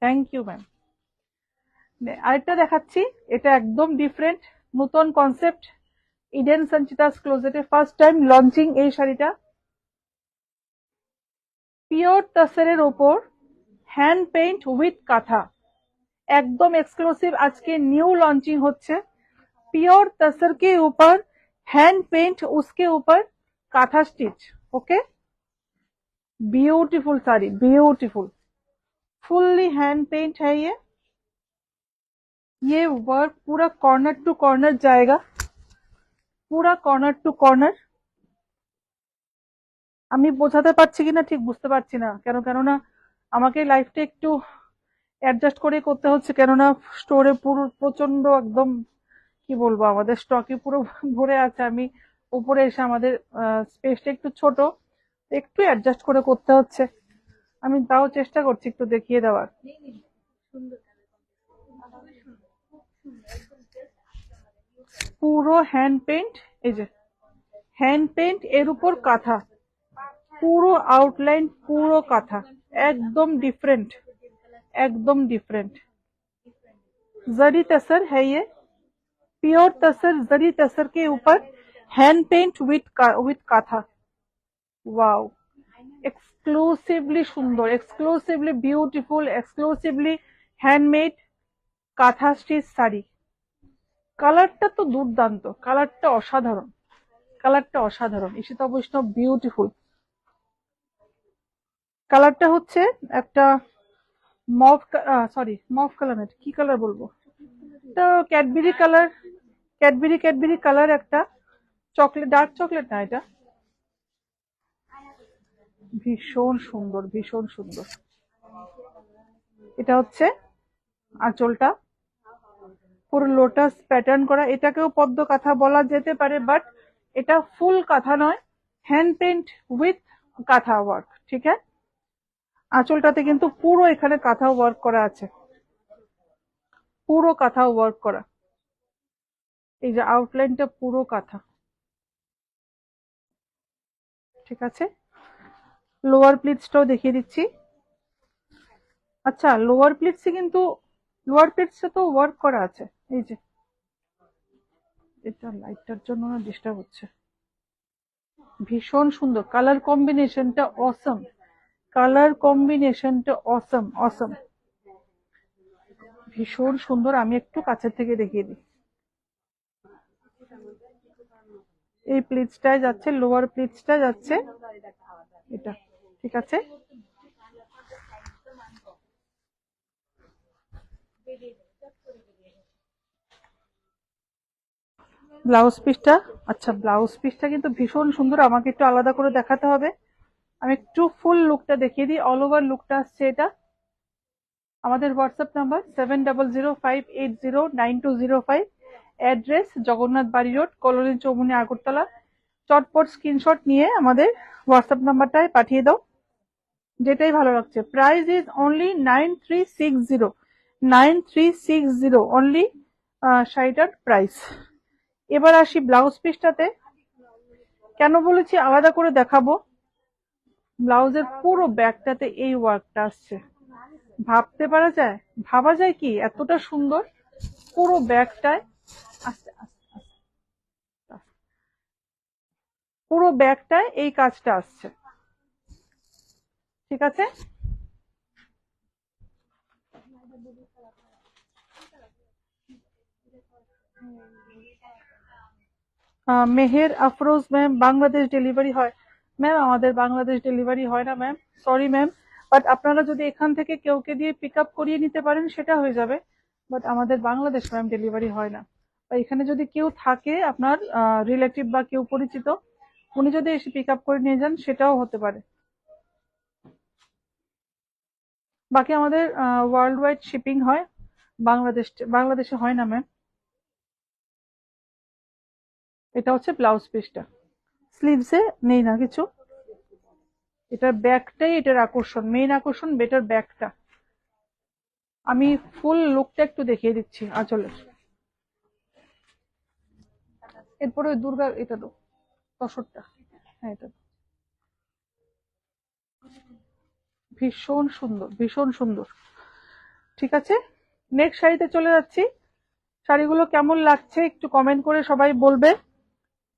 thank you ma'am. আরেকটা দেখাচ্ছি, এটা একদম ডিফারেন্ট, নতুন কনসেপ্ট, ইডেন সঞ্চিতাস ক্লোজেটে ফার্স্ট টাইম লঞ্চিং এই শাড়িটা। পিওর তাসরের ওপর হ্যান্ড পেইন্ট উইথ কাঁথা, একদম এক্সক্লুসিভ, আজকে নিউ लॉन्चिंग হচ্ছে। प्योर तसर के ऊपर हैंड पेंट, उसके ऊपर kantha stitch. Okay, beautiful sari, beautiful, fully hand paint है ये वर्क पूरा कॉर्नर टू कॉर्नर जाएगा, पूरा কর্নার টু কর্নার। আমি বোঝাতে পারছি কিনা ঠিক বুঝতে পারছি না, কেননা আমাকে লাইফটা একটু অ্যাডজাস্ট করে করতে হচ্ছে, কেননা স্টোরে পুরো প্রচন্ড একদম কি বলবো, আমাদের স্টকে পুরো ভরে আছে। আমি উপরে এসে আমাদের স্পেসটা একটু ছোট, একটু অ্যাডজাস্ট করে করতে হচ্ছে। আমি তাও চেষ্টা করছি একটু দেখিয়ে দেওয়ার। পুরো হ্যান্ড পেইন্ট, এই যে হ্যান্ড পেইন্ট, এর উপর কাঁথা, পুরো আউটলাইন, পুরো কাঁথা, একদম ডিফারেंट, एकदम डिफरेंट। जरी तसर है ये, प्योर तसर, जरी तसर के ऊपर hand paint with kantha. Wow, exclusively सुंदर, exclusively beautiful, exclusively handmade kantha stitch sari. কালারটা তো দুর্দান্ত, কালারটা অসাধারণ, কালারটা অসাধারণ। ঈশিতা বৈষ্ণব, বিউটিফুল কালারটা হচ্ছে একটা মভ, সরি মভ কালার না, কি কালার বলবো, তো ক্যাডবেরি কালার, ক্যাডবেরি কালার একটা চকলেট, ডার্ক চকলেট না এটা। ভীষণ সুন্দর, ভীষণ সুন্দর। এটা হচ্ছে আঁচলটা, পুরো লোটাস প্যাটার্ন করা। এটাকেও পদ্ম কাঁথা বলা যেতে পারে, বাট এটা ফুল কাঁথা নয়, হ্যান্ড পেন্ট উইথ কাঁথা ওয়ার্ক, ঠিক আছে। আঁচলটাতে কিন্তু পুরো এখানে কাঁথা ওয়ার্ক করা আছে, পুরো কাঁথা ওয়ার্ক করা। এই যে আউটলাইনটা পুরো কাঁথা, ঠিক আছে। লোয়ার প্লিটসটাও দেখিয়ে দিচ্ছি। আচ্ছা, লোয়ার প্লিটসে কিন্তু, লোয়ার প্লিটসে তো ওয়ার্ক করা আছে। এই যে, এটা লাইটটার জন্য না ডিস্টার্ব হচ্ছে। ভীষণ সুন্দর কালার কম্বিনেশনটা, অসম কালার কম্বিনেশনটা, অসম অসম, ভীষণ সুন্দর। আমি একটু কাছের থেকে দেখিয়ে দিই। এই প্লিটসটায় যাচ্ছে, লোয়ার প্লিটসটা যাচ্ছে এটা, ঠিক আছে। ব্লাউজ পিসটা, আচ্ছা ব্লাউজ পিসটা কিন্তু ভীষণ সুন্দর, আমাকে একটু আলাদা করে দেখাতে হবে। আমি একটু ফুল লুকটা দেখিয়ে দিই। অল ওভার লুকটা আসছে এটা। আমাদের WhatsApp number 7005809205, address Jagannath Bari road, colony Choumuhani, Agartala. চটপট স্ক্রিনশট নিয়ে আমাদের হোয়াটসঅ্যাপ নাম্বারটায় পাঠিয়ে দাও, যেটাই ভালো লাগছে। প্রাইস ইজ অনলি 9360, 9360 অনলি শাড়িটার প্রাইস। এবার আসি ব্লাউজ পিসটাতে। কেন বলেছি আলাদা করে দেখাবো, ব্লাউজের পুরো ব্যাকটাতে এই ওয়ার্কটা আসছে। ভাবতে পারা যায়, ভাবা যায় কি এতটা সুন্দর পুরো ব্যাকটায়, আস্তে আস্তে আস্তে, পুরো ব্যাকটায় এই কাজটা আসছে, ঠিক আছে। মেহের আফরোজ ম্যাম, বাংলাদেশ ডেলিভারি হয়? ম্যাম আমাদের বাংলাদেশ ডেলিভারি হয় না ম্যাম, সরি ম্যাম। বাট আপনারা যদি এখান থেকে কেউকে দিয়ে পিক আপ করিয়ে নিতে পারেন সেটা হয়ে যাবে, বাট আমাদের বাংলাদেশ ম্যাম ডেলিভারি হয় না। বা এখানে যদি কেউ থাকে আপনার রিলেটিভ বা কেউ পরিচিত, উনি যদি এসে পিক আপ করে নিয়ে যান সেটাও হতে পারে। বাকি আমাদের ওয়ার্ল্ড ওয়াইড শিপিং হয়, বাংলাদেশে হয় না ম্যাম। এটা হচ্ছে ব্লাউজ পিসটা, স্লিভসে নেই না কিছু। এটার ব্যাকটাই এটার আকর্ষণ, মেইন আকর্ষণ বেটার ব্যাকটা। আমি ফুল লুকটা একটু দেখিয়ে দিচ্ছি আঁচলের। এরপরে ওই দুর্গা এটা তো তসরটা, হ্যাঁ এটা ভীষণ সুন্দর, ভীষণ সুন্দর, ঠিক আছে। নেক্সট শাড়িতে চলে যাচ্ছি। শাড়িগুলো কেমন লাগছে একটু কমেন্ট করে সবাই বলবে।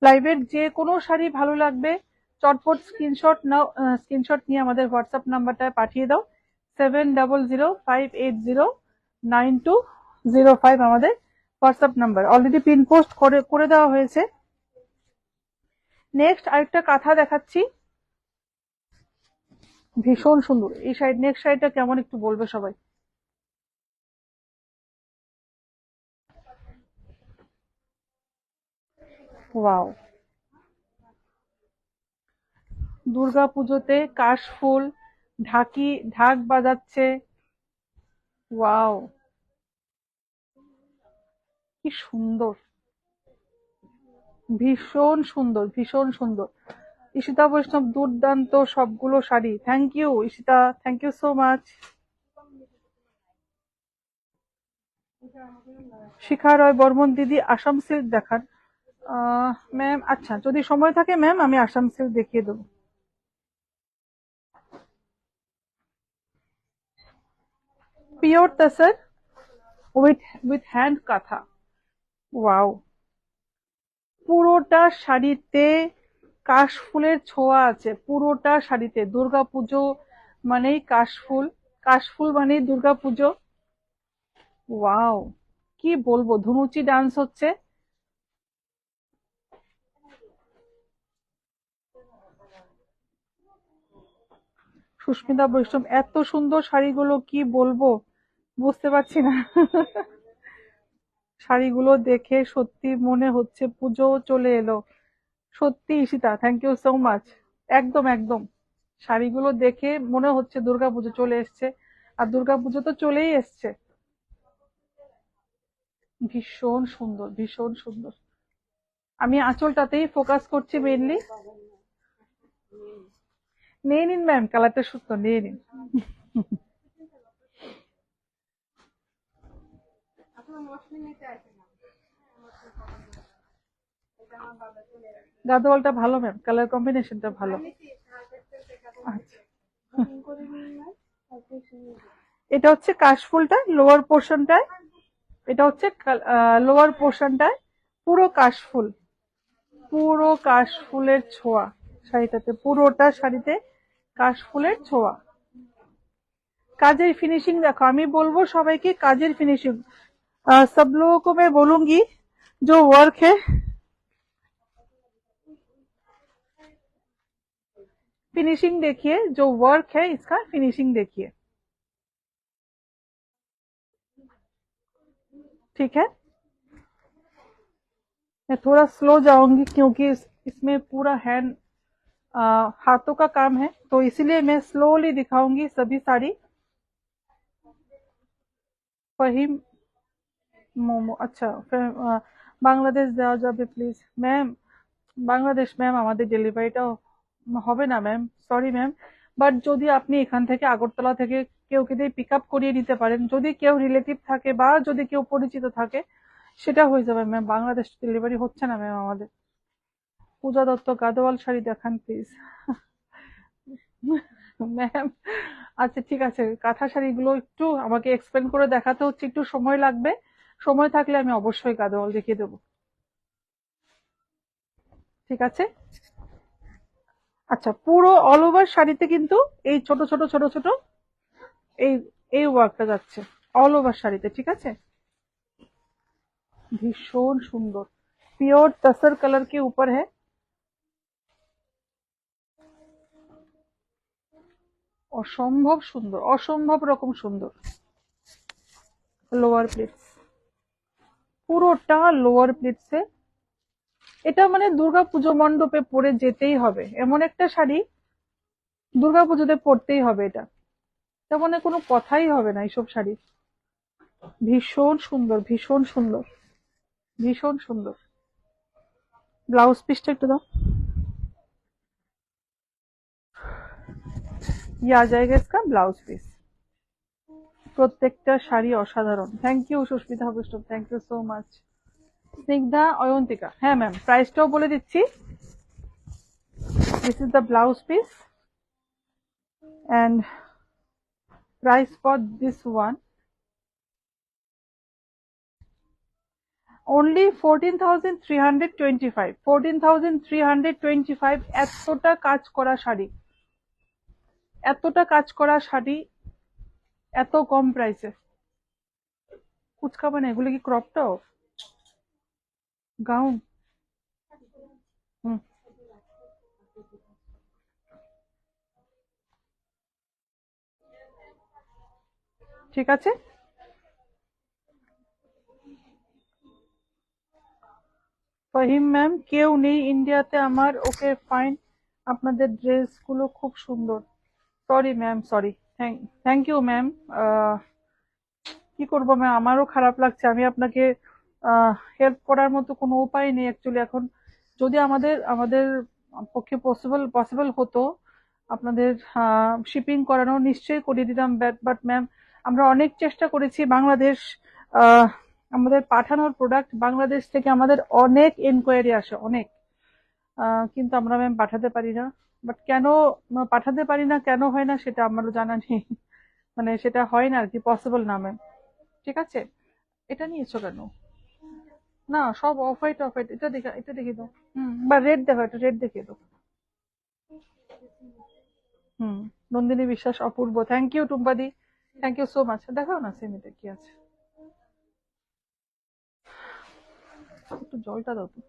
লাইভের যে কোনো শাড়ি ভালো লাগবে চটপট স্ক্রিনশট নাও, স্ক্রিনশট নিয়ে আমাদের হোয়াটসঅ্যাপ নাম্বারটায় পাঠিয়ে দাও। 7005809205 আমাদের WhatsApp number. Already pin post করে দেওয়া হয়েছে। নেক্সট আরেকটা কাঁথা দেখাচ্ছি, ভীষণ সুন্দর এই শাড়ি। নেক্সট শাড়িটা কেমন একটু বলবে সবাই। ওয়াও, দুর্গা পুজোতে কাশফুল, ঢাক বাজাচ্ছে। ওয়াও, কি সুন্দর, ভীষণ সুন্দর, ভীষণ সুন্দর। ঈশিতা বৈষ্ণব, দুর্দান্ত সবগুলো শাড়ি। Thank you Ishita, thank you so much. Shikha Roy Barman দিদি, আসাম সিল্ক দেখান। ম্যাম আচ্ছা, যদি সময় থাকে ম্যাম আমি আসাম সিল্ক দেখিয়ে দেবো। পিওর তাসার উইথ হ্যান্ড কাঁথা। ওয়াও, পুরোটা শাড়িতে কাশফুলের ছোঁয়া আছে, পুরোটা শাড়িতে। দুর্গাপুজো মানেই কাশফুল, কাশফুল মানেই দুর্গাপুজো। ওয়াও, কি বলবো, ধুনুচি ডান্স হচ্ছে। সুস্মিতা বৈষ্ণব, এত সুন্দর শাড়িগুলো কি বলবো বুঝতে পারছি না। শাড়িগুলো দেখে সত্যি মনে হচ্ছে পুজো চলে এলো। সত্যি Ishita, thank you so much. একদম একদম, শাড়িগুলো দেখে মনে হচ্ছে দুর্গাপুজো চলে এসছে, আর দুর্গাপুজো তো চলেই এসছে। ভীষণ সুন্দর, ভীষণ সুন্দর। আমি আঁচলটাতেই ফোকাস করছি মেইনলি। নিয়ে নিন ম্যাম, কালারটা সুন্দর, নিয়ে নিন। গাদোয়ালটা ভালো ম্যাম, কালার কম্বিনেশনটা ভালো। আচ্ছা, এটা হচ্ছে কাশফুলটা লোয়ার পোর্শনটায়, এটা হচ্ছে লোয়ার পোর্শনটায় পুরো কাশফুল, পুরো কাশফুলের ছোঁয়া শাড়িটাতে, পুরোটা শাড়িতে কাশফুলের ছোঁয়া। কাজের ফিনিশিং দেখো, আমি বলবো সবাইকে কাজের ফিনিশিং। सब लोगों को मैं बोलूंगी जो वर्क है, फिनिशिंग देखिए, जो वर्क है इसका फिनिशिंग देखिए। ठीक है, मैं थोड़ा स्लो जाऊंगी क्योंकि इसमें पूरा हैंड, हाथों का काम है, तो इसीलिए मैं स्लोली दिखाऊंगी सभी साड़ी। फहीम মোমো, আচ্ছা, বাংলাদেশ দেওয়া যাবে প্লিজ ম্যাম? বাংলাদেশ ম্যাম আমাদের ডেলিভারিটা হবে না ম্যাম, সরি ম্যাম। বাট যদি আপনি এখান থেকে আগরতলা থেকে কেউ কে দিয়ে পিক আপ করিয়ে নিতে পারেন, যদি কেউ রিলেটিভ থাকে বা যদি কেউ পরিচিত থাকে, সেটা হয়ে যাবে ম্যাম। বাংলাদেশ ডেলিভারি হচ্ছে না ম্যাম আমাদের। পূজা দত্ত, গাদোয়াল শাড়ি দেখান প্লিজ। ম্যাম আচ্ছা ঠিক আছে, কাঁথা শাড়িগুলো একটু আমাকে এক্সপ্লেন করে দেখাতে হচ্ছে, একটু সময় লাগবে। সময় থাকলে আমি অবশ্যই গাদোয়াল দেখিয়ে দেবো। ঠিক আছে, আচ্ছা, পুরো অল ওভার শাড়িতে কিন্তু এই ছোট ছোট ছোট ছোট এই এই ওয়ার্কটা যাচ্ছে অল ওভার শাড়িতে, ঠিক আছে। ভীষণ সুন্দর, পিওর তসর কালার के ऊपर है। অসম্ভব সুন্দর, অসম্ভব রকম সুন্দর। লোয়ার প্লিটস, পুরোটা লোয়ার প্লিটসে। এটা মানে দুর্গাপুজো মণ্ডপে পরে যেতেই হবে এমন একটা শাড়ি, দুর্গাপুজোতে পরতেই হবে এটা, এটা মানে কোনো কথাই হবে না এইসব শাড়ি। ভীষণ সুন্দর, ভীষণ সুন্দর, ভীষণ সুন্দর। ব্লাউজ পিসটা একটু দাও। ये आ जाएगा इसका ब्लाउज পিস। প্রত্যেকটা শাড়ি অসাধারণ। Thank you Susmita Baishnab, thank you so much. Snigdha Ayantika, হ্যাঁ ম্যাম, প্রাইসটাও বলে দিচ্ছি। This is the blouse piece and price for this one only 14,325, 14,325। এতটা কাজ করা শাড়ি, এতটা কাজ করা শাড়ি এত কম প্রাইসে। কুচকাবে না, এগুলো কি ক্রপ টপ, গাউন? হুম, ঠিক আছে। ফাহিম ম্যাম, কেউ নেই ইন্ডিয়াতে আমার, ওকে ফাইন। আপনাদের ড্রেসগুলো খুব সুন্দর। Sorry ma'am, sorry. Thank thank you ma'am. কি করবো ম্যাম, আমারও খারাপ লাগছে, আমি আপনাকে হেল্প করার মতো কোনো উপায় নেই অ্যাকচুয়ালি এখন। যদি আমাদের আমাদের পক্ষে পসিবল হতো আপনাদের শিপিং করানো, নিশ্চয়ই করিয়ে দিতাম। বাট ম্যাম, আমরা অনেক চেষ্টা করেছি, বাংলাদেশ আহ, আমাদের পাঠানোর প্রোডাক্ট বাংলাদেশ থেকে আমাদের অনেক এনকোয়ারি আসে, অনেক, কিন্তু আমরা ম্যাম পাঠাতে পারি না। বাট কেন পাঠাতে পারি না, কেন হয় না, সেটা আমারও জানা নেই। মানে সেটা হয় না আর কি, পসিবল না ম্যাম। ঠিক আছে, এটা নিয়েছো কেন? না, সব অফ হোয়াইট, অফ হোয়াইট, এটা দেখে, এটা দেখিয়ে দাও। বা রেড দেখো, এটা রেড দেখিয়ে দাও। হুম, নন্দিনী বিশ্বাস, অপূর্ব, থ্যাংক ইউ টুম্পাদি, থ্যাংক ইউ সো মাচ। দেখাও না সেমিতে কি আছে, একটু জলটা দাও তো।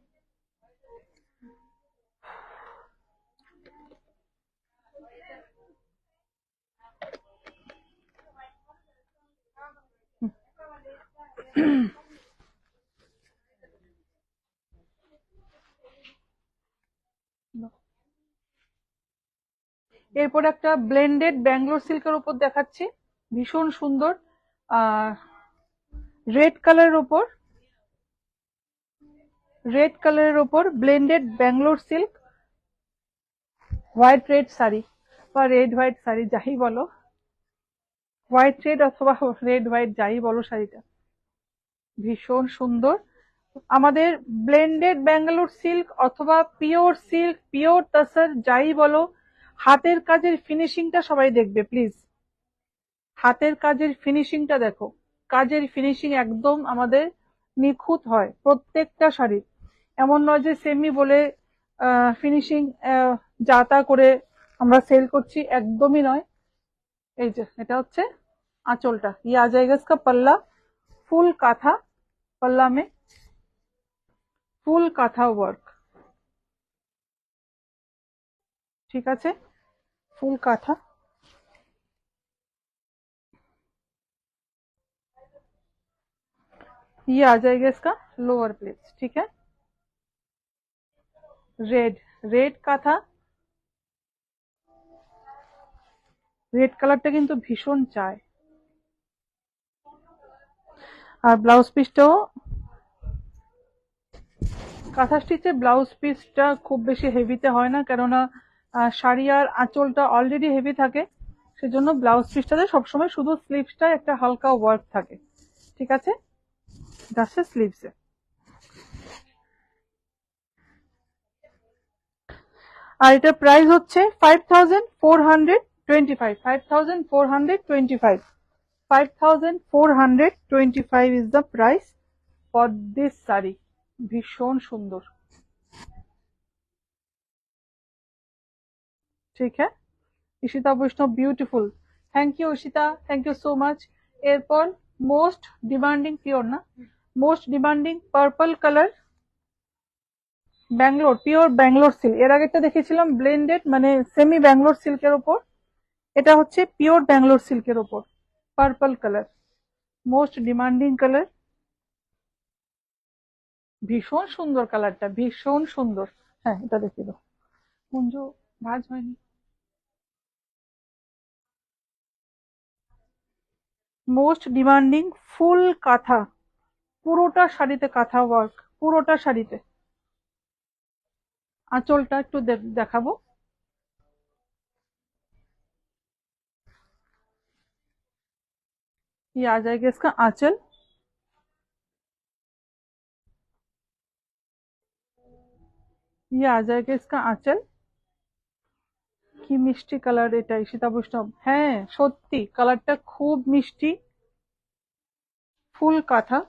এরপর একটা ব্লেন্ডেড ব্যাঙ্গালোর সিল্কের উপর দেখাচ্ছি, ভীষণ সুন্দর রেড কালারের উপর, রেড কালারের উপর blended Bangalore silk, white red sari বা রেড হোয়াইট শাড়ি যাই বলো, হোয়াইট রেড অথবা রেড হোয়াইট যাই বলো, শাড়িটা ভীষণ সুন্দর। আমাদের ব্লেন্ডেড ব্যাঙ্গালোর সিল্ক অথবা পিওর সিল্ক, পিওর তাসার যাই বলো, হাতের কাজের ফিনিশিংটা সবাই দেখবে প্লিজ, হাতের কাজের ফিনিশিংটা দেখো, কাজের ফিনিশিং একদম আমাদের নিখুঁত হয় প্রত্যেকটা শাড়ি, এমন নয় যে সেমি বলে ফিনিশিং যা তা করে আমরা সেল করছি, একদমই নয়। এই যে এটা হচ্ছে আঁচলটা, ये आ जाएगा इसका पल्ला, फुल काथा, पल्ला में ফুল কাঁথা ওয়ার্ক, ঠিক আছে, ফুল কাঁথা। ये आ जाएगा इसका लोअर प्लेस, ठीक है, रेड, रेड কাঁথা, রেড কালারটা কিন্তু ভীষণ চায়। আর ব্লাউজ পিসটাও কাঁথা স্টিচের ব্লাউজ পিসটা খুব বেশি হেভিতে হয় না, কেননা শাড়ি আর আঁচলটা অলরেডি হেভি থাকে, সেজন্য ব্লাউজ পিসটাতে সবসময় শুধু স্লিভসটা একটা হালকা ওয়ার্ক থাকে, ঠিক আছে, যাচ্ছে স্লিভসে। আর এটার প্রাইস হচ্ছে 5425, 5425, 5425 is the price for this sari, ভীষণ সুন্দর, ঠিক है, Ishita Baishnab beautiful, thank you Ishita, thank you so much. এরপর মোস্ট ডিমান্ডিং, পিওর না, most demanding purple colour Bangalore, pure Bangalore silk, এর আগেরটা দেখেছিলাম ব্লেন্ডেড মানে সেমি ব্যাঙ্গালোর সিল্কের ওপর, এটা হচ্ছে পিওর ব্যাঙ্গালোর সিল্কের ওপর purple colour, most demanding colour, ভীষণ সুন্দর কালারটা, ভীষণ সুন্দর। হ্যাঁ এটা দেখে দাও মঞ্জু, ভাঁজ হয়নি। মোস্ট ডিমান্ডিং ফুল কাঁথা, পুরোটা শাড়িতে কাঁথা ওয়ার্ক, পুরোটা শাড়িতে। আঁচলটা একটু দেখাবো, ये आ जाएगा इसका आंचल, ये आ जाएगा इसका आंचल। কি মিষ্টি কালার এটা ঈশিতা বৈষ্ণব, হ্যাঁ সত্যি কালারটা খুব মিষ্টি, ফুল কাঁথা,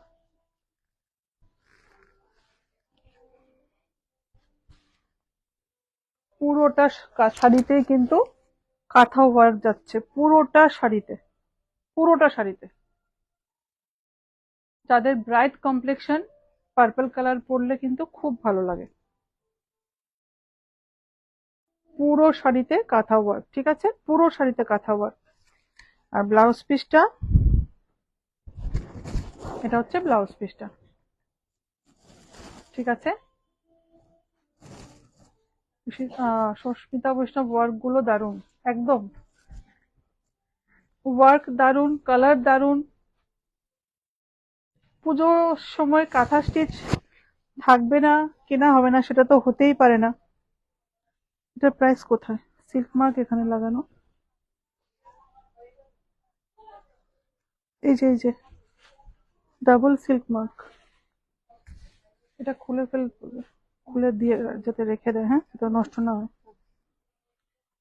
পুরোটা শাড়িতেই কিন্তু কাঁথা ওয়ার্ক যাচ্ছে, পুরোটা শাড়িতে, পুরোটা শাড়িতে। যাদের ব্রাইট কমপ্লেক্সন পার্পল কালার পরলে কিন্তু খুব ভালো লাগে, পুরো শাড়িতে কাঁথা ওয়ার্ক, ঠিক আছে, পুরো শাড়িতে কাঁথা ওয়ার্ক। আর ব্লাউজ পিসটা, এটা হচ্ছে ব্লাউজ পিসটা, ঠিক আছে। সস্মিতা বৈষ্ণব ওয়ার্ক গুলো দারুন, একদম ওয়ার্ক দারুন, কালার দারুন। পুজোর সময় কাঁথা স্টিচ থাকবে না, কেনা হবে না, সেটা তো হতেই পারে না। এটার প্রাইস কোথায়, সিল্ক মার্ক এখানে লাগানো, এই যে ডাবল সিল্ক মার্ক, এটা খুলে খুলে দিয়ে যাতে রেখে দেয়, হ্যাঁ এটা নষ্ট না হয়।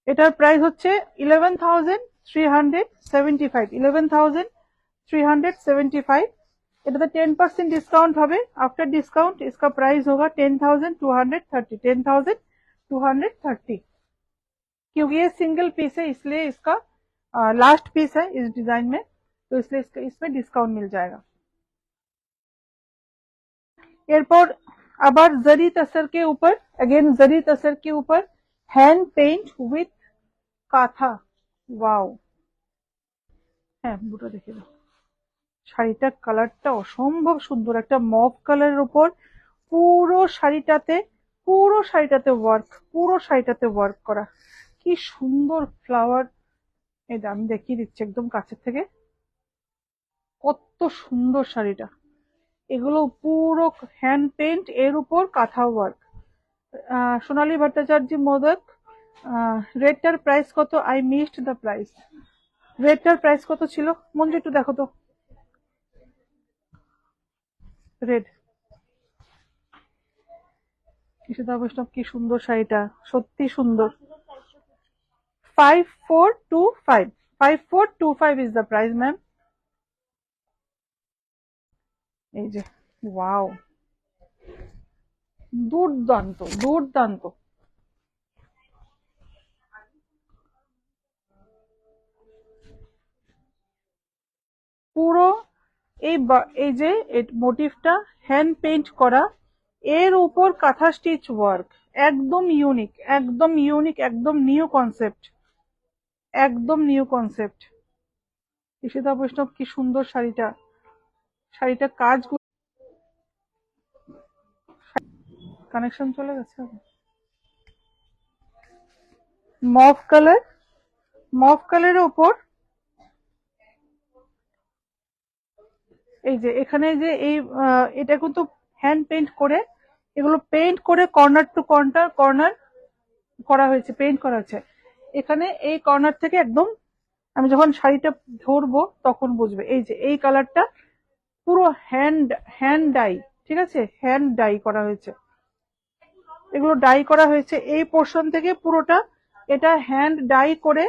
এটার প্রাইস হচ্ছে 11,375, 11,375। এটাতে 10% डिस्काउंट হবে, आफ्टर डिस्काउंट इसका प्राइस होगा 10,230, 10,230, क्योंकि ये सिंगल पीस है इसलिए इसका लास्ट पीस है इस डिजाइन में, तो इसलिए इसमें डिस्काउंट मिल जाएगा। एरपर আবার জরি তসর के ऊपर, अगेन जरी तसर के ऊपर हैंड पेंट विथ কাঁথা, ওয়াও। হ্যাঁ দুটো দেখে দাও, শাড়িটার কালারটা অসম্ভব সুন্দর, একটা মভ কালারের উপর পুরো শাড়িটাতে, পুরো শাড়িটাতে ওয়ার্ক, পুরো শাড়িটাতে ওয়ার্ক করা, কি সুন্দর ফ্লাওয়ার। এই যে আমি দেখিয়ে দিচ্ছি একদম কাছের থেকে, কত সুন্দর শাড়িটা। এগুলো পুরো হ্যান্ড পেন্ট, এর উপর কাঁথা ওয়ার্ক। সোনালী ভট্টাচার্য মোদক, রেটটার প্রাইস কত? I missed the price. রেটটার প্রাইস কত ছিল মঞ্জু, একটু দেখো তো। রেড, ঈশিতা বৈষ্ণব, কি সুন্দর শাড়িটা, সত্যি সুন্দর। 5425, 5425 ইজ দ্য প্রাইস ম্যাম। এই যে, ওয়াও, দুর্দান্ত দুর্দান্ত। পুরো এই যে মোটিভটা হ্যান্ড পেইন্ট করা, এর উপর কাঁথা স্টিচ ওয়ার্ক, একদম ইউনিক, একদম ইউনিক, একদম নিউ কনসেপ্ট, একদম নিউ কনসেপ্ট। ঈশিতা বৈষ্ণব, কি সুন্দর শাড়িটা, শাড়িটা কাজগুলো। কানেকশন চলে গেছে। মফ কালার, মফ কালারের উপর এই যে এখানে যে এটা কিন্তু হ্যান্ড পেইন্ট করে, এগুলো পেইন্ট করে কর্নার টু কর্নার কর্নার করা হয়েছে, পেইন্ট করা হয়েছে। এখানে এই কর্নার থেকে একদম, আমি যখন শাড়িটা ধরবো তখন বুঝবে। এই যে এই কালারটা পুরো হ্যান্ড হ্যান্ড ডাই, ঠিক আছে, হ্যান্ড ডাই করা হয়েছে, এগুলো ডাই করা হয়েছে এই পোর্শন থেকে পুরোটা, এটা হ্যান্ড ডাই করে।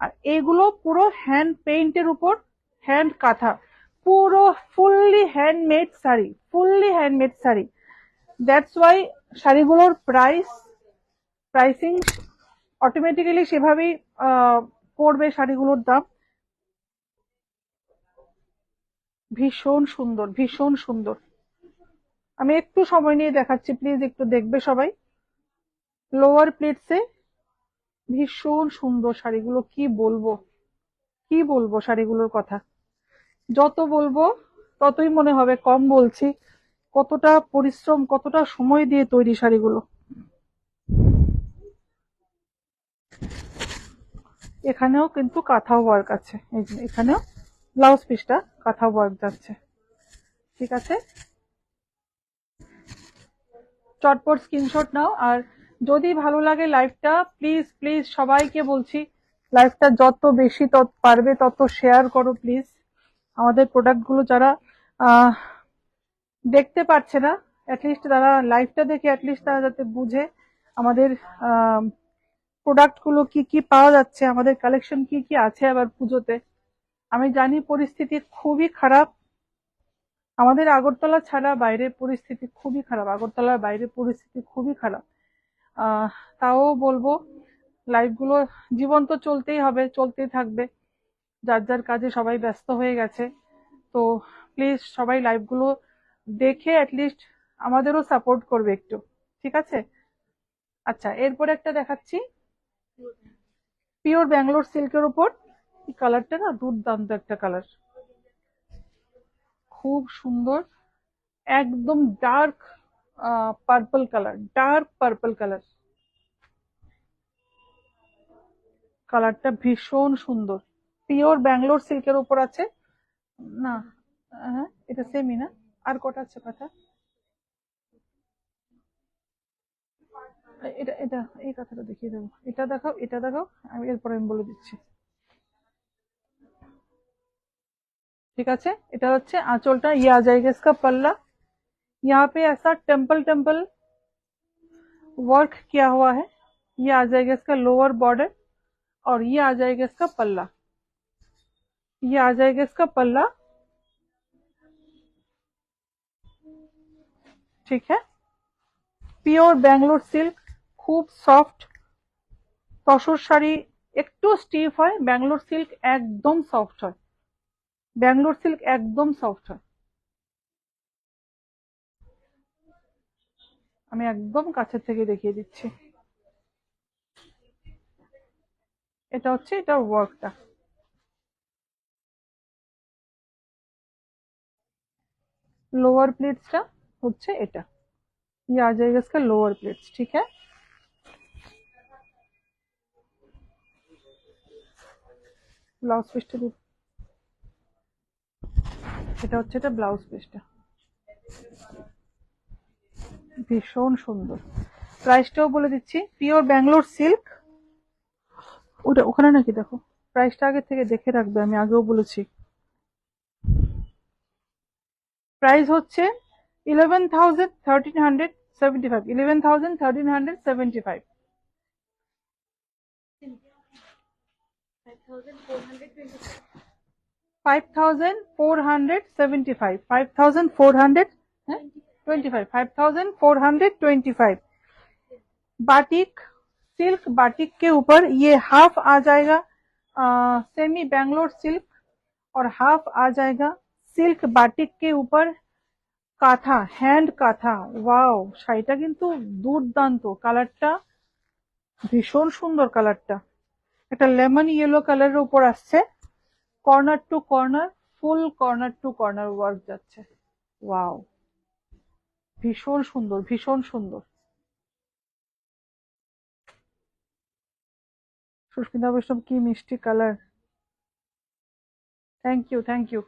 আর এইগুলো পুরো হ্যান্ড পেইন্টের উপর হ্যান্ড কাঁথা, পুরো fully handmade sari, fully handmade sari. That's why শাড়িগুলোর প্রাইসিং অটোমেটিক্যালি সেভাবেই পড়বে শাড়িগুলোর দাম। ভীষণ সুন্দর, ভীষণ সুন্দর। আমি একটু সময় নিয়ে দেখাচ্ছি, প্লিজ একটু দেখবে সবাই। লোয়ার প্লেটসে ভীষণ সুন্দর শাড়িগুলো, কি বলবো, কি বলবো শাড়িগুলোর কথা। যত বলবো ততই মনে হবে কম বলছি, কতটা পরিশ্রম, কতটা সময় দিয়ে তৈরি শাড়িগুলো। এখানেও কিন্তু কাঁথা ওয়ার্ক আছে, এই যে এখানেও ব্লাউজ পিসটা কাঁথা ওয়ার্ক যাচ্ছে, ঠিক আছে। চটপট স্ক্রিনশট নাও। আর যদি ভালো লাগে লাইভটা, প্লিজ প্লিজ সবাইকে বলছি, লাইভটা যত বেশি তত পারবে তত শেয়ার করো প্লিজ। আমাদের প্রোডাক্টগুলো যারা আহ দেখতে পাচ্ছে না, অ্যাটলিস্ট তারা লাইভটা দেখে অ্যাটলিস্ট তারা যাতে বুঝে আমাদের প্রোডাক্ট গুলো কি কি পাওয়া যাচ্ছে, আমাদের কালেকশন কি কি আছে আবার পুজোতে। আমি জানি পরিস্থিতি খুবই খারাপ, আমাদের আগরতলা ছাড়া বাইরের পরিস্থিতি খুবই খারাপ, আগরতলার বাইরের পরিস্থিতি খুবই খারাপ। আহ তাও বলবো, লাইভগুলো, জীবন তো চলতেই হবে, চলতেই থাকবে, যার যার কাজে সবাই ব্যস্ত হয়ে গেছে। তো প্লিজ সবাই লাইভগুলো দেখে অ্যাটলিস্ট আমাদেরও সাপোর্ট করবে একটু, ঠিক আছে। আচ্ছা, এরপরে একটা দেখাচ্ছি পিওর ব্যাঙ্গালোর সিল্কের উপর। এই কালারটা না দুর্দান্ত একটা কালার, খুব সুন্দর, একদম dark purple colour, dark purple colour. কালারটা ভীষণ সুন্দর, পিওর ব্যাঙ্গালোর সিল্কের উপর আছে। না, হ্যাঁ এটা সেমই না, আর কটা আছে কথা। এটা এটা এই কথাটা দেখিয়ে দেবো, এটা দেখাও, এটা দেখাও, আমি এরপরে আমি বলে দিচ্ছি, ঠিক আছে। এটা হচ্ছে आंचलটা, ये आ जाएगा इसका पल्ला। यहाँ पे ऐसा टेम्पल टेम्पल वर्क किया हुआ है। ये आ जाएगा इसका लोअर बॉर्डर, और ये आ जाएगा इसका पल्ला, ये आ जाएगा इसका पल्ला, ठीक है। পিওর ব্যাঙ্গালোর সিল্ক, খুব সফট তসর শাড়ি, একটু স্টিফ হয়, ব্যাঙ্গালোর সিল্ক একদম সফট হয়, ব্যাঙ্গালোর সিল্ক একদম সফট হয়। আমি একদম কাছের থেকে দেখিয়ে দিচ্ছি, এটা হচ্ছে এটার ওয়ার্কটা। लोअर प्लेट्सটা হচ্ছে এটা, ये आ जाएगा इसका लोअर प्लेट्स, ठीक है। ব্লাউজ পিসটা দিই, এটা হচ্ছে এটা ব্লাউজ পিসটা, ভীষণ সুন্দর। প্রাইসটাও বলে দিচ্ছি, পিওর ব্যাঙ্গালোর সিল্ক। ওটা ওখানে নাকি, দেখো প্রাইসটা আগে থেকে দেখে রাখবে, আমি আগেও বলেছি। প্রাইস হচ্ছে 11,1375, 11,1375। 5,475, 5,425, 5,425। बाटिक, सिल्क बाटिक के ऊपर ये हाफ आ जाएगा सेमी बैंगलोर सिल्क, और हाफ आ जाएगा सिल्क बाटिक के ऊपर কাঁথা, হ্যান্ড কাঁথা। ওয়াও, শাড়িটা কিন্তু দুর্দান্ত, কালারটা ভীষণ সুন্দর। কালারটা একটা লেমন ইয়েলো কালারের উপর আসছে, corner to corner, full corner to corner work যাচ্ছে। ওয়াও, ভীষণ সুন্দর, ভীষণ সুন্দর। সুস্মিতা বৈষ্ণব, কি মিষ্টি colour, thank you, thank you.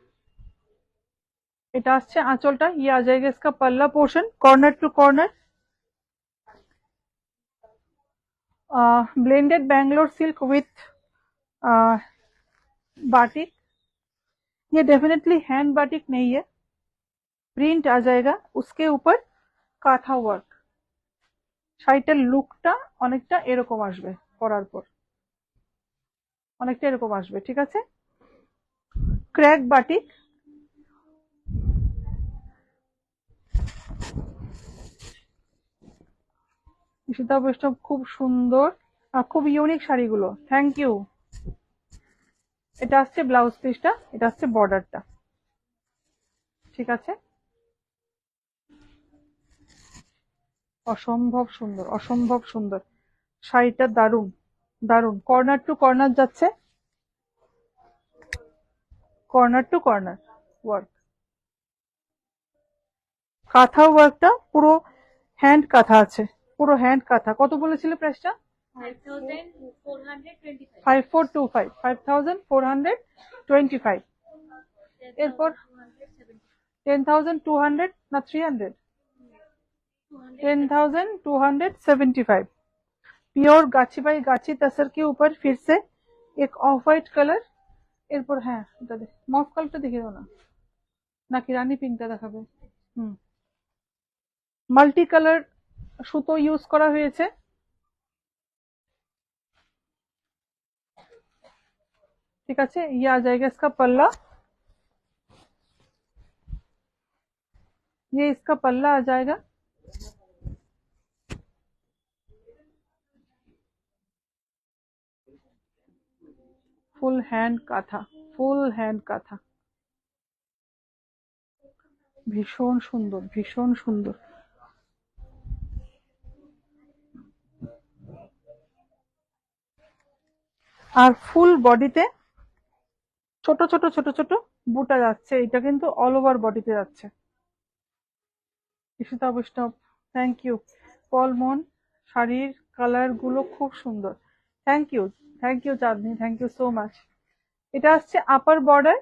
এটা আসছে আঁচলটা, ইয়ে आ जाएगा इसका पल्ला portion, corner to corner, blended Bangalore silk with batik. ये डेफिनेटली हैंड बाटिक नहीं है, प्रिंट आ जाएगा उसके ऊपर কাঁথা ওয়ার্ক। শাড়িটার লুকটা অনেকটা এরকম আসবে, পরার পর অনেকটা এরকম আসবে, ঠিক আছে। ক্র্যাক বাটিক, ঈশিতা বৈষ্ণব, খুব সুন্দর আর খুব ইউনিক শাড়িগুলো, থ্যাংক ইউ। এটা আসছে ব্লাউজ পিসটা, এটা আসছে বর্ডারটা, ঠিক আছে। অসম্ভব সুন্দর, অসম্ভব সুন্দর শাড়িটা, দারুণ দারুণ। কর্নার টু কর্নার যাচ্ছে, কর্নার টু কর্নার ওয়ার্ক। কাঁথা ওয়ার্কটা পুরো হ্যান্ড কাঁথা আছে, পুরো হ্যান্ড কাঁথা। কত বলেছিলে প্রাইসটা? 5425, 5425। এরপর 10,200 না 300, 10,275। प्योर गाची बाई गाची तसर के ऊपर फिर से एक ऑफ व्हाइट कलर। এরপর হ্যাঁ, এটা দে, মফ কালারটা দেখে দাও না, নাকি রানী পিঙ্কটা দেখাবে? মাল্টি কালার সুতো ইউজ করা হয়েছে, ঠিক আছে। ये आ जाएगा इसका पल्ला, ये इसका पल्ला आ जाएगा। ফুল হ্যান্ড কাঁথা, ফুল হ্যান্ড কাঁথা, ভীষণ সুন্দর, ভীষণ সুন্দর। আর ফুল বডিতে ছোট ছোট ছোট ছোট বুটা যাচ্ছে, এটা কিন্তু অল ওভার বডিতে যাচ্ছে। ঈশিতা বৈষ্ণব, থ্যাংক ইউ। পলমন, শাড়ির কালার গুলো খুব সুন্দর, thank you, thank you Chandni, thank you so much. এটা আসছে আপার বর্ডার,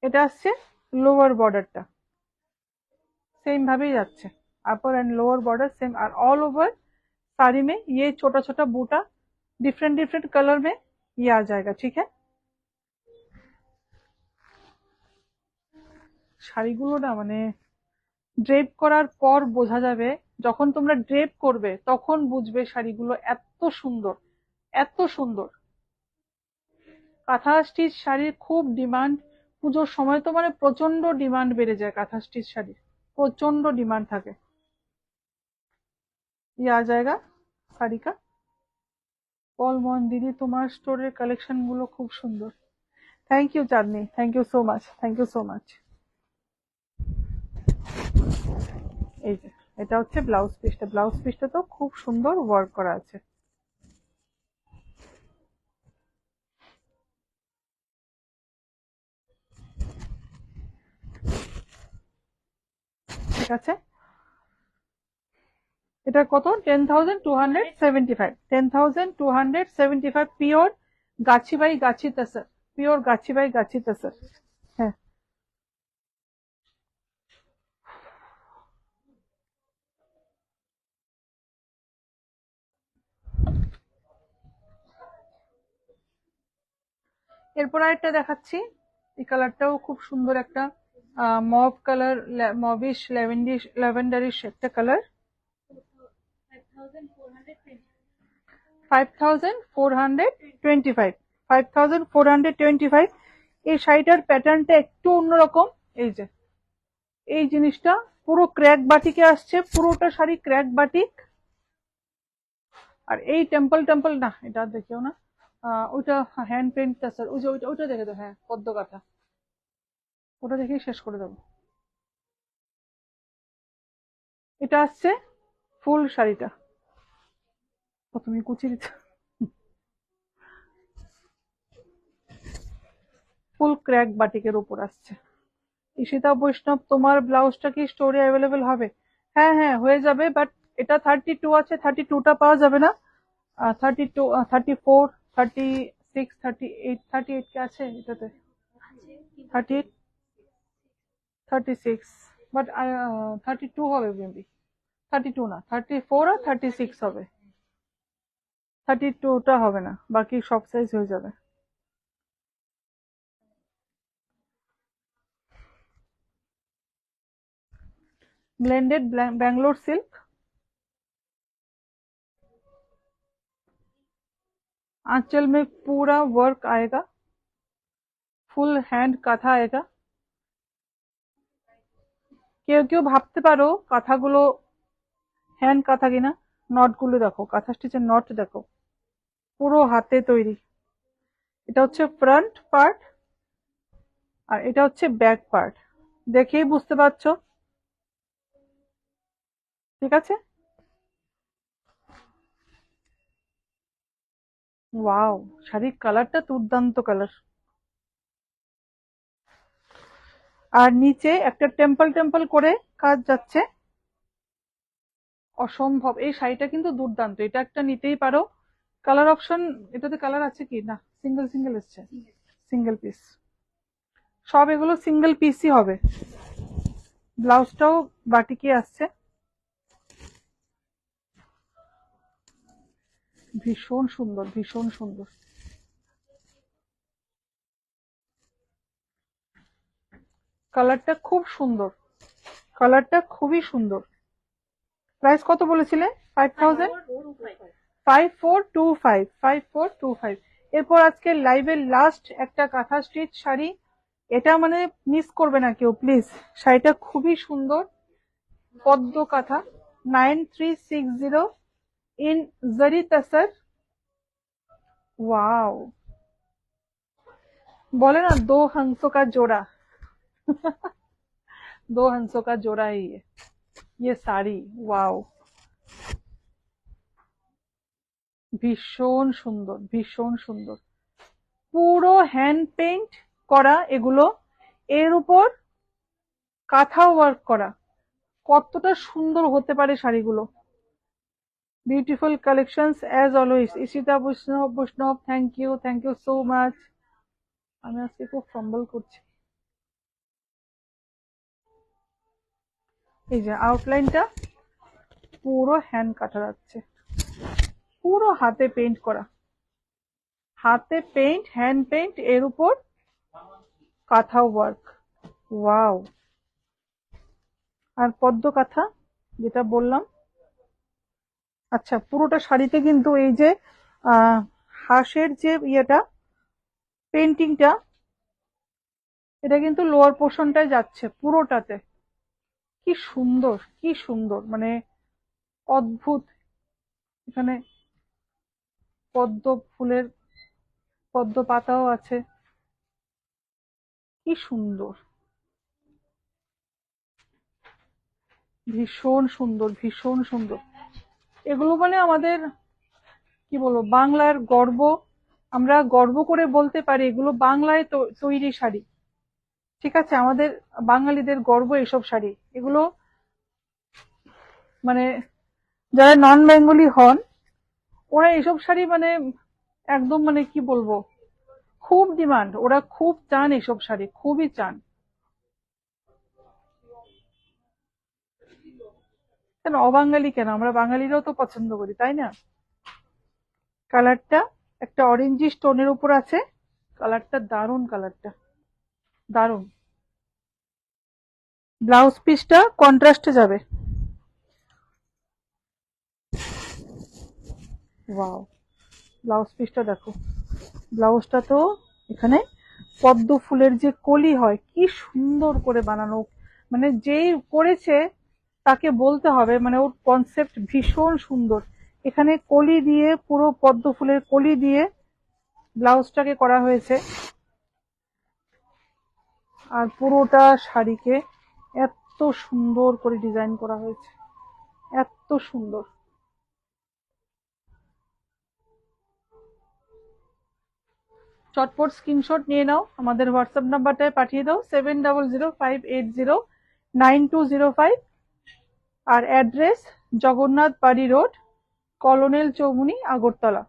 এটা আসছে লোয়ার বর্ডারটা, सेम ভাবেই যাচ্ছে, अपर एंड लोअर बॉर्डर सेम। और ऑल ओवर साड़ी में ये छोटा छोटा बूटा डिफरेंट डिफरेंट कलर में ये आ जाएगा, ठीक है। শাড়িগুলো না মানে ড্রেপ করার পর বোঝা যাবে, যখন তোমরা ড্রেপ করবে তখন বুঝবে শাড়িগুলো এত সুন্দর, এত সুন্দর। কাঁথা স্টিচ শাড়ির খুব ডিমান্ড, পুজোর সময় তো মানে প্রচন্ড ডিমান্ড বেড়ে যায় কাঁথা স্টিচ শাড়ির, প্রচন্ড ডিমান্ড থাকে। ये आ जाएगा শাড়ি কা। পলমন দিদি, তোমার স্টোরের কালেকশন গুলো খুব সুন্দর, thank you Chandni, thank you so much, thank you so much. এই যে এটা হচ্ছে ব্লাউজ পিসটা, ব্লাউজ পিসটা তো খুব সুন্দর ওয়ার্ক করা আছে। ঠিক আছে, এটা কত? 10,275, 10,275 pure Gachhi by Gachhi তাসার, pure Gachhi by Gachhi তাসার। হ্যাঁ, এরপর আরেকটা দেখাচ্ছি। এই কালারটাও খুব সুন্দর, একটা মভ কালার, মভিশ ল্যাভেন্ডারিশ একটা কালার। 5425, 5425। এই শাড়িটার প্যাটার্নটা একটু অন্যরকম। এই যে এই জিনিসটা পুরো ক্র্যাক বাটিকে আসছে, পুরোটা শাড়ি ক্র্যাক বাটিক। আর এই টেম্পল টেম্পল না, এটা দেখিও না, ওইটা হ্যান্ড পেন্ট স্যার, ওই যে ওইটা ওইটা দেখে দাও, হ্যাঁ পদ্ম কাঁথা, ওটা দেখেই শেষ করে দেবো। এটা আসছে ফুল শাড়িটা, তুমি কুচি দিচ্ছ, ফুল ক্র্যাক বাটিকের উপর আসছে। ঈশিতা বৈষ্ণব, তোমার ব্লাউজটা কি স্টোরে অ্যাভেলেবেল হবে? হ্যাঁ হ্যাঁ হয়ে যাবে, বাট এটা 32 আছে, 32টা পাওয়া যাবে না। 32, 34, 36, 38, 38 কে আছে এটাতে? 38, 36, বাট 32 হবে মেবি। 32 না, 34 আর 36 হবে, 32টা হবে না, বাকি সব সাইজ হয়ে যাবে। ब्लेंडेड बैंगलोर सिल्क, आंचल में पूरा वर्क आएगा, फुल हैंड কাঁথা आएगा। কেউ কেউ ভাবতে পারো কাঁথাগুলো হ্যান্ড কাঁথা কিনা, নট গুলো দেখো, কাঁথা স্টিচের নট দেখো, পুরো হাতে তৈরি। এটা হচ্ছে ফ্রন্ট পার্ট আর এটা হচ্ছে ব্যাক পার্ট, দেখেই বুঝতে পারছো। ঠিক আছে, ওয়াও, শাড়ির কালারটা দুর্দান্ত কালার। আর নিচে একটা টেম্পল টেম্পল করে কাজ যাচ্ছে, অসম্ভব। এই শাড়িটা কিন্তু দুর্দান্ত, এটা একটা নিতেই পারো। কালার অপশন এটাতে কালার আছে কি না? সিঙ্গেল সিঙ্গেল এসছে, সিঙ্গেল পিস, সব এগুলো সিঙ্গেল পিসই হবে। ব্লাউজটাও বাটিকে আসছে, ভীষণ সুন্দর, ভীষণ সুন্দর। কালারটা খুব সুন্দর, কালারটা খুবই সুন্দর। প্রাইস কত বলেছিলে? 5000, 5425, 5425। এরপর আজকে লাইভের লাস্ট একটা কাঁথা স্টিচ শাড়ি, এটা মানে মিস করবে না কেউ প্লিজ। শাড়িটা খুবই সুন্দর, পদ্ম কাঁথা, 9360 ইন জারি তাসার। ওয়াও, बोले ना दो हंसों का जोड़ा, दो हंसों का जोड़ा है ये साड़ी। वाओ, ভীষণ সুন্দর, ভীষণ সুন্দর, পুরো হ্যান্ড পেইন্ট করা এগুলো, এর উপর কাঁথা ওয়ার্ক করা, কতটা সুন্দর হতে পারে শাড়িগুলো। Beautiful collections as always. Ishita বৈষ্ণব, থ্যাংক ইউ সো মাচ। আমি আজকে খুব ফম্বল করছি। এই যে আউটলাইনটা পুরো হ্যান্ড কাটা যাচ্ছে, পুরো হাতে পেইন্ট করা, হাতে পেইন্ট, হ্যান্ড পেইন্ট, এর উপর কাঁথা ওয়ার্ক। ওয়াও, আর পদ্ম কাঁথা যেটা বললাম। আচ্ছা, পুরোটা শাড়িতে কিন্তু এই যে হাঁসের যে ইয়েটা, পেন্টিংটা, এটা কিন্তু লোয়ার পোর্শনটায় যাচ্ছে পুরোটাতে। কি সুন্দর, কি সুন্দর, মানে অদ্ভুত। এখানে পদ্ম ফুলের, পদ্ম পাতাও আছে, কি সুন্দর, ভীষণ সুন্দর, ভীষণ সুন্দর। এগুলো মানে আমাদের কি বলবো, বাংলার গর্ব। আমরা গর্ব করে বলতে পারি এগুলো বাংলায় তৈরি শাড়ি। ঠিক আছে, আমাদের বাঙালিদের গর্ব এসব শাড়ি। এগুলো মানে যারা নন বেঙ্গলি হন, ওরা এসব শাড়ি মানে একদম মানে কি বলবো, খুব ডিমান্ড, ওরা খুব চান এসব শাড়ি, খুবই চান। কেন অবাঙালি কেন, আমরা বাঙালিরাও তো পছন্দ করি, তাই না? কালারটা একটা অরেঞ্জি স্টোনের উপর আছে, কালারটা দারুণ, কালারটা দারুণ। ব্লাউজ পিসটা কন্ট্রাস্টে যাবে। ওয়াও, ব্লাউজ পিসটা দেখো, ব্লাউজটা তো এখানে পদ্ম ফুলের যে কলি হয় কি সুন্দর করে বানানো, মানে যেই করেছে তাকে বলতে হবে, মানে ওর কনসেপ্ট ভীষণ সুন্দর। এখানে কলি দিয়ে, পুরো পদ্ম ফুলের কলি দিয়ে ব্লাউজটাকে করা হয়েছে, আর পুরোটা শাড়িকে এত সুন্দর করে ডিজাইন করা হয়েছে, এত সুন্দর। চটপট স্ক্রিনশট নিয়ে নাও, আমাদের হোয়াটসঅ্যাপ নাম্বারটায় পাঠিয়ে দাও 7005809205, আর address Jagannath Bari road, colonel Chowmuhani, Agartala.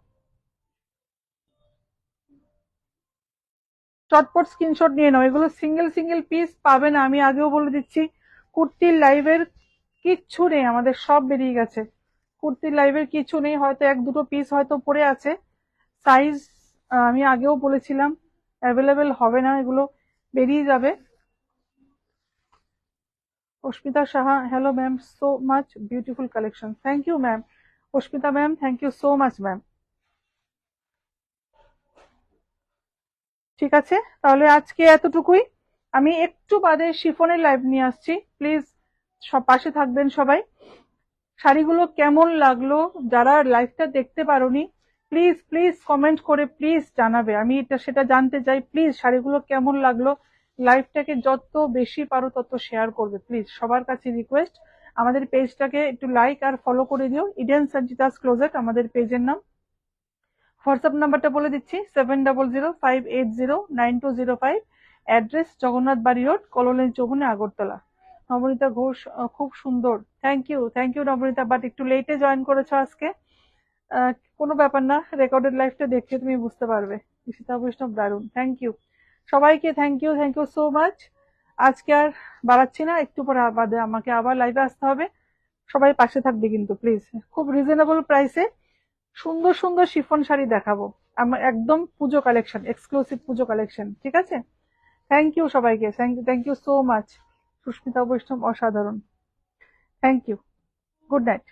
চটপট স্ক্রিনশট নিয়ে নাও, এগুলো সিঙ্গেল সিঙ্গেল পিস পাবে না, আমি আগেও বলে দিচ্ছি। কুর্তির লাইভের কিচ্ছু নেই, আমাদের সব বেরিয়ে গেছে। কুর্তির লাইভের কিছু নেই, হয়তো এক দুটো পিস হয়তো পড়ে আছে। সাইজ আমি আগেও বলেছিলাম অ্যাভেলেবেল হবে না, এগুলো বেরিয়ে যাবে। Asmita Saha, hello ma'am, so much beautiful collection, thank you ma'am. Asmita ma'am, thank you so much ma'am. ঠিক আছে, তাহলে আজকে এতটুকুই। আমি একটু বাদে শিফনের লাইভ নিয়ে আসছি, প্লিজ সব পাশে থাকবেন সবাই। শাড়িগুলো কেমন লাগলো, যারা লাইভটা দেখতে পারোনি, প্লিজ প্লিজ কমেন্ট করে প্লিজ জানাবে, আমি এটা সেটা জানতে চাই। প্লিজ শাড়িগুলো কেমন লাগলো, লাইভটাকে যত বেশি পারো তত শেয়ার করবে, প্লিজ সবার কাছে রিকোয়েস্ট। আমাদের পেজটাকে একটু লাইক আর ফলো করে দিও, ইডেন সঞ্চিতাস ক্লোজেট আমাদের পেজের নাম। হোয়াটসঅ্যাপ নাম্বারটা বলে দিচ্ছি 7005809205, address Jagannath Bari road, colony Choumuhani, Agartala. Nabanita Ghosh, খুব সুন্দর, থ্যাংক ইউ নবনীতা, বাট একটু লেটে জয়েন করেছো আজকে। কোনো ব্যাপার না, রেকর্ডেড লাইফটা দেখে তুমি বুঝতে পারবে। ঈশিতা বৈষ্ণব, দারুণ, থ্যাংক ইউ সবাইকে, থ্যাংক ইউ সো মাচ। আজকে আর বাড়াচ্ছি না, একটু পরে বাদে আমাকে আবার লাইভে আসতে হবে। সবাই পাশে থাকবে কিন্তু প্লিজ, খুব রিজনেবল প্রাইসে সুন্দর সুন্দর শিফন শাড়ি দেখাবো। আমার একদম পুজো কালেকশন, এক্সক্লুসিভ পুজো কালেকশন, ঠিক আছে? থ্যাংক ইউ সবাইকে, thank you so much. Susmita Baishnab, অসাধারণ, থ্যাংক ইউ, গুড নাইট।